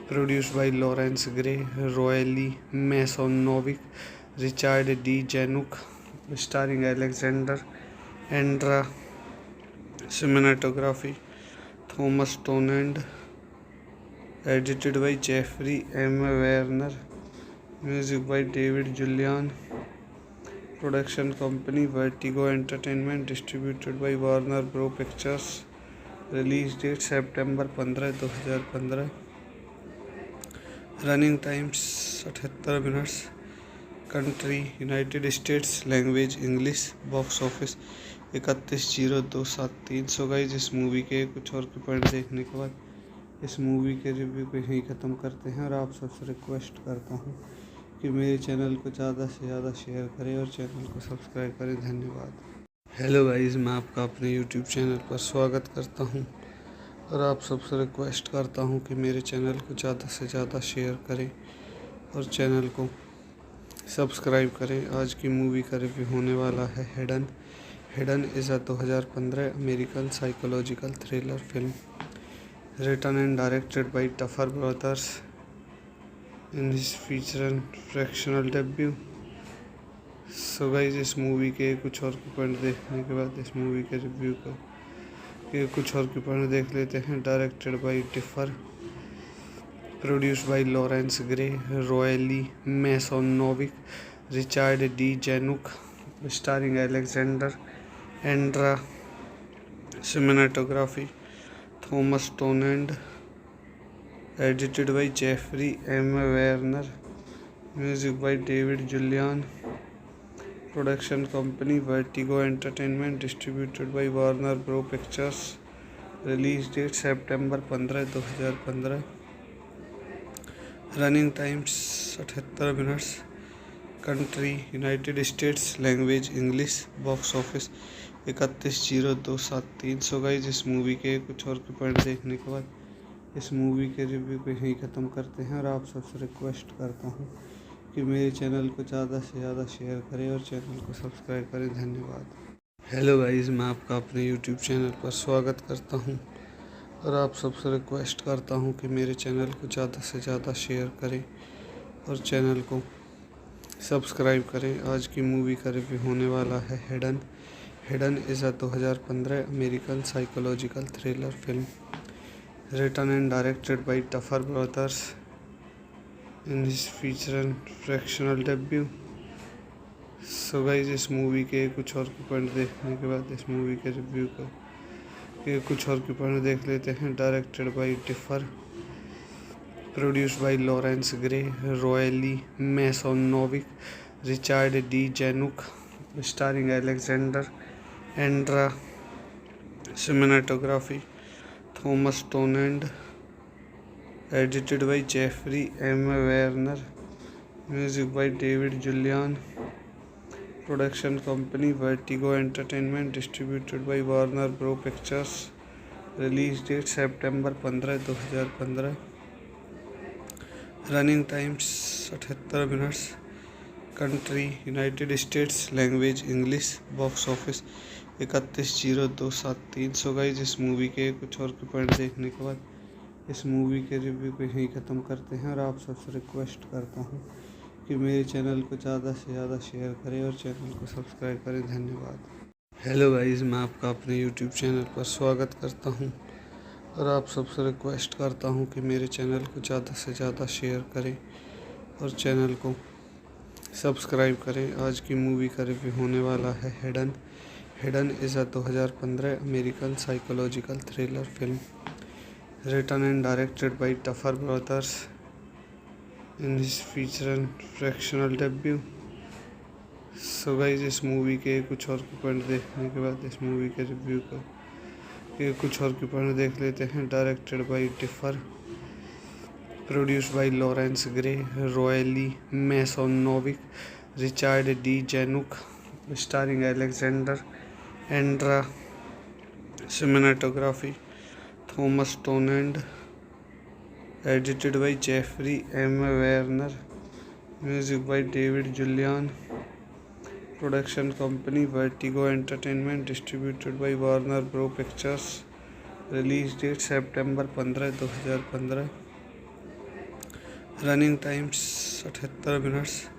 produced by Lawrence Grey, royally मैसोनोविक, Richard D Zanuck, starring Alexander Andra, cinematography Thomas टोनेंड, edited by Jeffrey M Werner, music by David Julian, production company Vertigo Entertainment, distributed by Warner bro Pictures, release date September 15, 2015, running times 78 minutes, country United States, language English, box office 31,0273। So guys इस movie के कुछ और के point देखने के बाद इस movie के रिव्यू को यहीं ख़त्म करते हैं और आप सबसे रिक्वेस्ट करता हूँ कि मेरे चैनल को ज़्यादा से ज़्यादा शेयर करें और चैनल को सब्सक्राइब करें। धन्यवाद। हेलो गाइस, मैं आपका अपने यूट्यूब चैनल पर स्वागत करता हूँ और आप सबसे रिक्वेस्ट करता हूँ कि मेरे चैनल को ज़्यादा से ज़्यादा शेयर करें और चैनल को सब्सक्राइब करें। आज की मूवी का रिव्यू होने वाला है hidden. Hidden is a 2015 American psychological thriller film written and directed by Duffer Brothers in his feature and fractional debut. So guys इस मूवी के कुछ और के पॉइंट देखने के बाद इस मूवी के रिव्यू के कुछ और के पॉइंट देख लेते हैं। Directed by Differ, produced by Lawrence Grey, royally मैसोनोविक, Richard D Zanuck, starring Alexander Andra, cinematography Thomas टोनेंड, edited by Jeffrey M Werner, music by David Julian, production company Vertigo Entertainment, distributed by Warner bro Pictures, release date September 15, 2015, running times 78 minutes, country United States, language English, box office 31,0273। So guys इस movie के कुछ और के point देखने के बाद इस movie के रिव्यू को यहीं ख़त्म करते हैं और आप सबसे रिक्वेस्ट करता हूँ कि मेरे चैनल को ज़्यादा से ज़्यादा शेयर करें और चैनल को सब्सक्राइब करें। धन्यवाद। हेलो गाइस, मैं आपका अपने यूट्यूब चैनल पर स्वागत करता हूँ और आप सबसे रिक्वेस्ट करता हूँ कि मेरे चैनल को ज़्यादा से ज़्यादा शेयर करें और चैनल को सब्सक्राइब करें। आज की मूवी का रिव्यू होने वाला है hidden. Hidden is a 2015 American psychological thriller film written and directed by Duffer Brothers in his feature and fractional debut. So guys इस मूवी के कुछ और के पॉइंट देखने के बाद इस मूवी के रिव्यू के कुछ और के पॉइंट देख लेते हैं। Directed by Differ, produced by Lawrence Grey, royally मैसोनोविक, Richard D Zanuck, starring Alexander Andra cinematography Thomas Tonand, edited by Jeffrey M. Werner, music by David Julian, production company Vertigo Entertainment, distributed by Warner Bros Pictures, release date September 15, 2015, running times 78 minutes, country United States, language English, box office 31,0273। So guys इस movie के कुछ और के point देखने के बाद इस movie के रिव्यू को यहीं ख़त्म करते हैं और आप सबसे रिक्वेस्ट करता हूं कि मेरे चैनल को ज़्यादा से ज़्यादा शेयर करें और चैनल को सब्सक्राइब करें। धन्यवाद। हेलो गाइस, मैं आपका अपने यूट्यूब चैनल पर स्वागत करता हूं और आप सबसे रिक्वेस्ट करता हूं कि मेरे चैनल को ज़्यादा से ज़्यादा शेयर करें और चैनल को सब्सक्राइब करें। आज की मूवी का रिव्यू होने वाला है hidden. Hidden is a 2015 American psychological thriller film written and directed by Duffer Brothers in his feature and fractional debut। So guys इस मूवी के कुछ और के पॉइंट देखने के बाद इस मूवी के रिव्यू के कुछ और के पॉइंट देख लेते हैं। Directed by Differ, produced by Lawrence Grey, royally मैसोनोविक, Richard D Zanuck, starring Alexander Andra, cinematography Thomas Tonand, edited by Jeffrey M. Werner, music by David Julian, production company Vertigo Entertainment, distributed by Warner Bros Pictures, release date September 15, 2015, running times 78 minutes,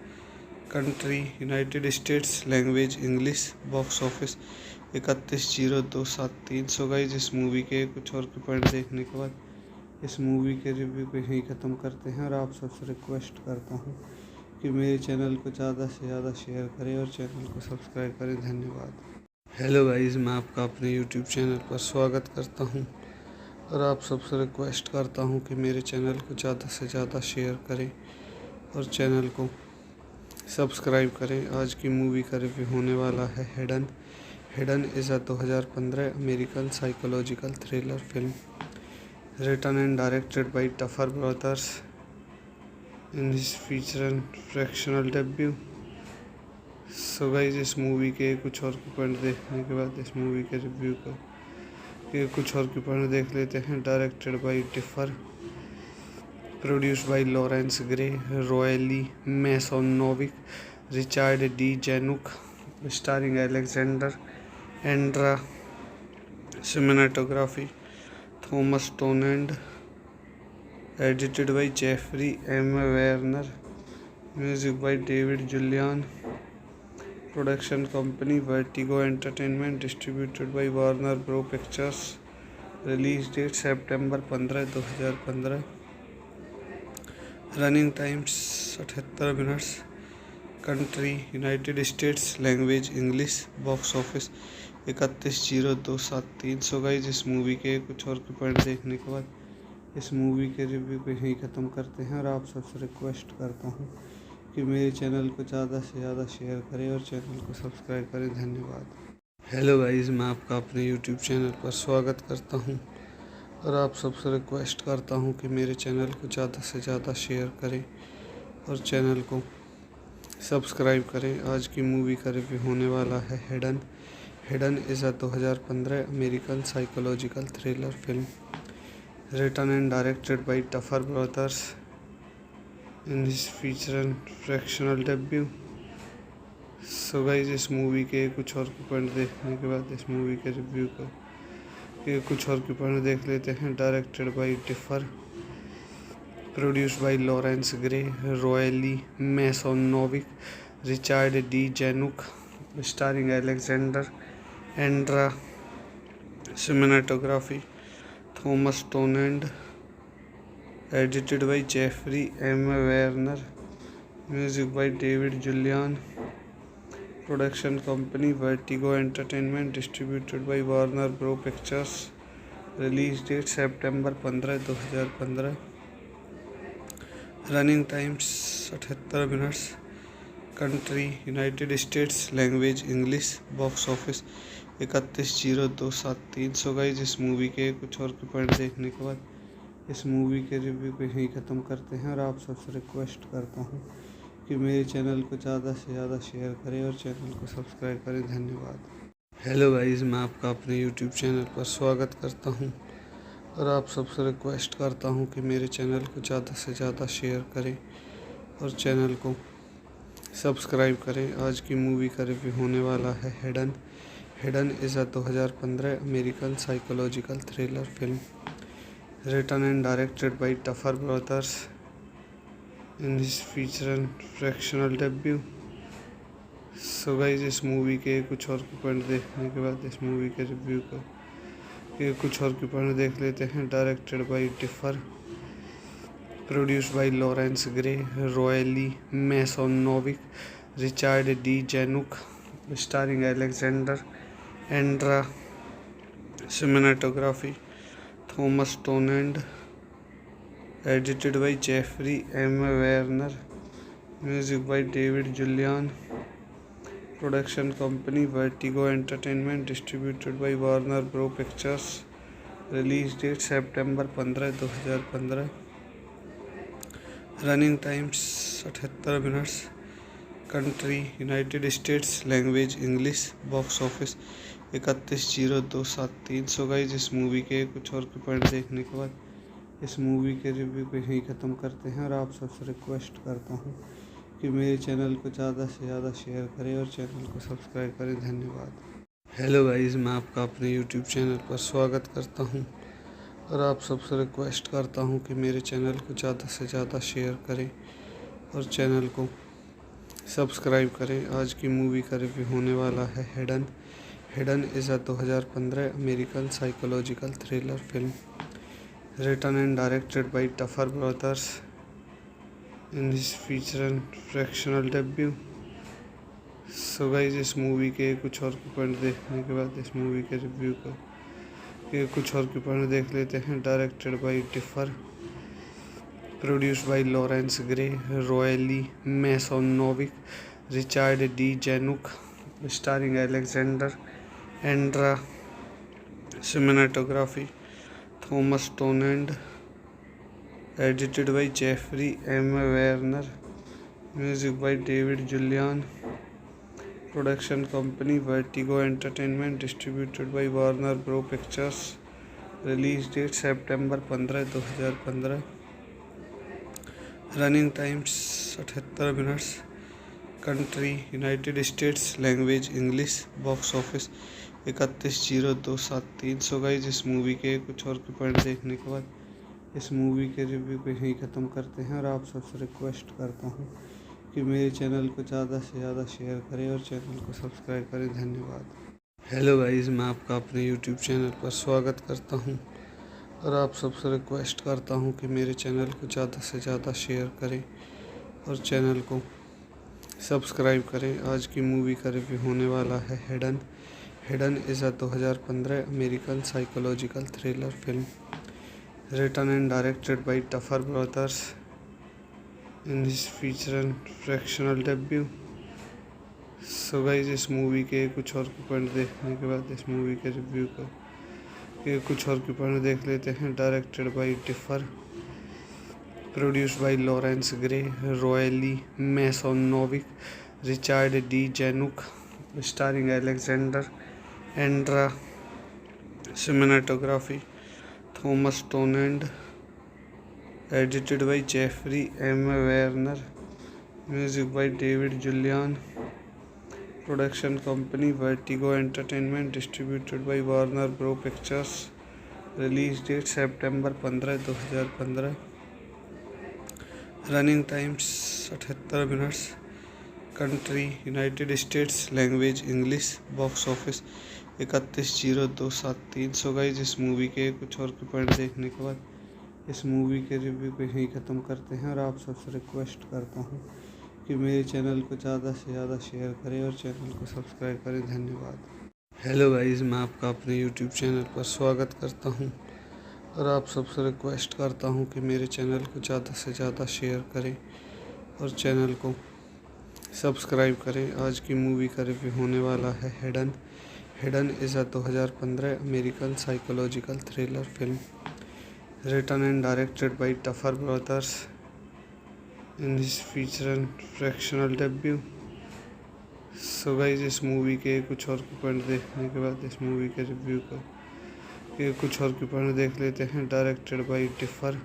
country United States, language English, box office 31,0273। So guys इस movie के कुछ और के point देखने के बाद इस movie के रिव्यू को यहीं ख़त्म करते हैं और आप सबसे रिक्वेस्ट करता हूं कि मेरे चैनल को ज़्यादा से ज़्यादा शेयर करें और चैनल को सब्सक्राइब करें। धन्यवाद। हेलो गाइस, मैं आपका अपने यूट्यूब चैनल पर स्वागत करता हूं और आप सबसे रिक्वेस्ट करता हूं कि मेरे चैनल को ज़्यादा से ज़्यादा शेयर करें और चैनल को सब्सक्राइब करें। आज की मूवी का रिव्यू होने वाला है hidden. Hidden is a 2015 American psychological thriller film written and directed by Duffer Brothers in his feature and fractional debut। So guys इस मूवी के कुछ और के पॉइंट देखने के बाद इस मूवी के रिव्यू के कुछ और के पॉइंट देख लेते हैं। Directed by Differ, produced by Lawrence Grey, royally मैसोनोविक, Richard D Zanuck, starring Alexander Andra, cinematography Thomas Tonand, edited by Jeffrey M. Werner, music by David Julian, production company Vertigo Entertainment, distributed by Warner Bros Pictures, release date September 15, 2015, running times 78 minutes, country United States, language English, box office 31,0273। So guys इस movie के कुछ और के point देखने के बाद इस movie के रिव्यू को यहीं ख़त्म करते हैं और आप सबसे रिक्वेस्ट करता हूं कि मेरे चैनल को ज़्यादा से ज़्यादा शेयर करें और चैनल को सब्सक्राइब करें। धन्यवाद। हेलो गाइस, मैं आपका अपने यूट्यूब चैनल पर स्वागत करता हूं और आप सबसे रिक्वेस्ट करता हूं कि मेरे चैनल को ज़्यादा से ज़्यादा शेयर करें और चैनल को सब्सक्राइब करें। आज की मूवी का रिव्यू होने वाला है hidden. Hidden is a 2015 American psychological thriller film written and directed by Duffer Brothers in his feature and fractional debut। So guys इस मूवी के कुछ और के पॉइंट देखने के बाद इस मूवी के रिव्यू के कुछ और के पॉइंट देख लेते हैं। Directed by Differ, produced by Lawrence Grey, royally मैसोनोविक, Richard D Zanuck, starring Alexander Andra, cinematography Thomas Tonand, edited by Jeffrey M. Werner, music by David Julian, production company Vertigo Entertainment, distributed by Warner Bros Pictures, release date September 15, 2015, running times 78 minutes, country United States, language English, box office 31/02/73। So guys इस movie के कुछ और के point देखने के बाद इस movie के रिव्यू को यहीं ख़त्म करते हैं और आप सबसे रिक्वेस्ट करता हूँ कि मेरे चैनल को ज़्यादा से ज़्यादा शेयर करें और चैनल को सब्सक्राइब करें। धन्यवाद। हेलो गाइस, मैं आपका अपने यूट्यूब चैनल पर स्वागत करता हूं और आप सबसे रिक्वेस्ट करता हूं कि मेरे चैनल को ज़्यादा से ज़्यादा शेयर करें और चैनल को सब्सक्राइब करें। आज की मूवी का रिव्यू होने वाला है hidden. Hidden is a 2015 American psychological thriller film written and directed by Duffer brothers in his feature and fractional debut. So guys इस मूवी के कुछ और के पॉइंट देखने के बाद इस मूवी के रिव्यू के कुछ और के पॉइंट देख लेते हैं। Directed by Tiffer, produced by Lawrence Grey, royally मैसोनोविक, Richard D Zanuck, starring Alexander Andra, cinematography Thomas टोनेंड, edited by Jeffrey M Werner, music by David Julian, production company Vertigo Entertainment, distributed by Warner bro Pictures, release date September 15, 2015, running times 78 minutes, country United States, language English, box office 31/02/73। So guys इस movie के कुछ और के point देखने के बाद इस movie के रिव्यू को यहीं ख़त्म करते हैं और आप सबसे रिक्वेस्ट करता हूँ कि मेरे चैनल को ज़्यादा से ज़्यादा शेयर करें और चैनल को सब्सक्राइब करें। धन्यवाद। हेलो गाइस, मैं आपका अपने यूट्यूब चैनल पर स्वागत करता हूं और आप सबसे रिक्वेस्ट करता हूं कि मेरे चैनल को ज़्यादा से ज़्यादा शेयर करें और चैनल को सब्सक्राइब करें। आज की मूवी का रिव्यू होने वाला है hidden. Hidden is a 2015 American psychological thriller film written and directed by Duffer brothers in his feature and fractional debut. So guys इस मूवी के कुछ और के पॉइंट देखने के बाद इस मूवी के रिव्यू के कुछ और के पॉइंट देख लेते हैं। Directed by Tiffer, produced by Lawrence Grey, royally मैसोनोविक, Richard D Zanuck, starring Alexander Andra, cinematography Thomas टोनेंड, edited by Jeffrey M Werner, music by David Julian, production company Vertigo Entertainment, distributed by Warner bro Pictures, release date September 15, 2015, running times 78 minutes, country United States, language English, box office 31/02/73। So guys इस movie के कुछ और के point देखने के बाद इस movie के रिव्यू को यहीं ख़त्म करते हैं और आप सबसे रिक्वेस्ट करता हूँ कि मेरे चैनल को ज़्यादा से ज़्यादा शेयर करें और चैनल को सब्सक्राइब करें। धन्यवाद। हेलो गाइस, मैं आपका अपने यूट्यूब चैनल पर स्वागत करता हूं और आप सबसे रिक्वेस्ट करता हूं कि मेरे चैनल को ज़्यादा से ज़्यादा शेयर करें और चैनल को सब्सक्राइब करें। आज की मूवी का रिव्यू होने वाला है hidden. Hidden is a 2015 American psychological thriller film written and directed by Duffer brothers in his feature and fractional debut. So guys इस मूवी के कुछ और के पॉइंट देखने के बाद इस मूवी के रिव्यू के कुछ और के पॉइंट देख लेते हैं। Directed by Tiffer, produced by Lawrence Grey, royally मैसोनोविक, Richard D Zanuck, starring Alexander Andra, cinematography Thomas टोनेंड, edited by Jeffrey M Werner, music by David Julian, production company Vertigo Entertainment, distributed by Warner bro Pictures, release date September 15, 2015, running times 78 minutes, country United States, language English, box office 31/02/73। So guys इस movie के कुछ और के point देखने के बाद इस movie के रिव्यू को यहीं ख़त्म करते हैं और आप सबसे रिक्वेस्ट करता हूँ कि मेरे चैनल को ज़्यादा से ज़्यादा शेयर करें और चैनल को सब्सक्राइब करें। धन्यवाद। हेलो गाइस, मैं आपका अपने यूट्यूब चैनल पर स्वागत करता हूं और आप सबसे रिक्वेस्ट करता हूं कि मेरे चैनल को ज़्यादा से ज़्यादा शेयर करें और चैनल को सब्सक्राइब करें। आज की मूवी का रिव्यू होने वाला है hidden. Hidden is a 2015 American psychological thriller film written and directed by Duffer Brothers in his feature and fractional debut. So guys इस मूवी के कुछ और के पॉइंट देखने के बाद इस मूवी के रिव्यू के कुछ और के पॉइंट देख लेते हैं। Directed by Differ,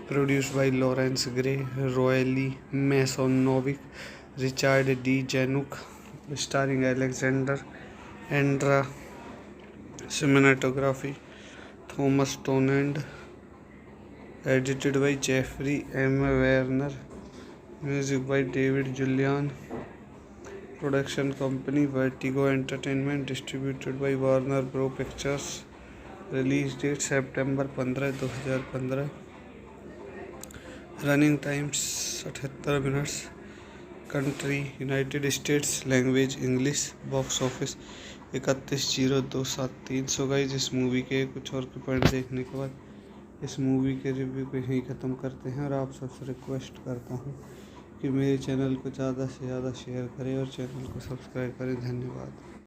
produced by Lawrence Grey, royally मैसोनोविक, Richard D Zanuck, starring Alexander Andra, cinematography Thomas टोनेंड, edited by Jeffrey M Werner, music by David Julian, production company Vertigo Entertainment, distributed by Warner bro Pictures, release date September 15, 2015, running times 78 minutes, country United States, language English, box office 31,0273। So guys इस movie के कुछ और के point देखने के बाद इस movie के रिव्यू को यहीं ख़त्म करते हैं और आप सबसे रिक्वेस्ट करता हूँ कि मेरे चैनल को ज़्यादा से ज़्यादा शेयर करें और चैनल को सब्सक्राइब करें। धन्यवाद।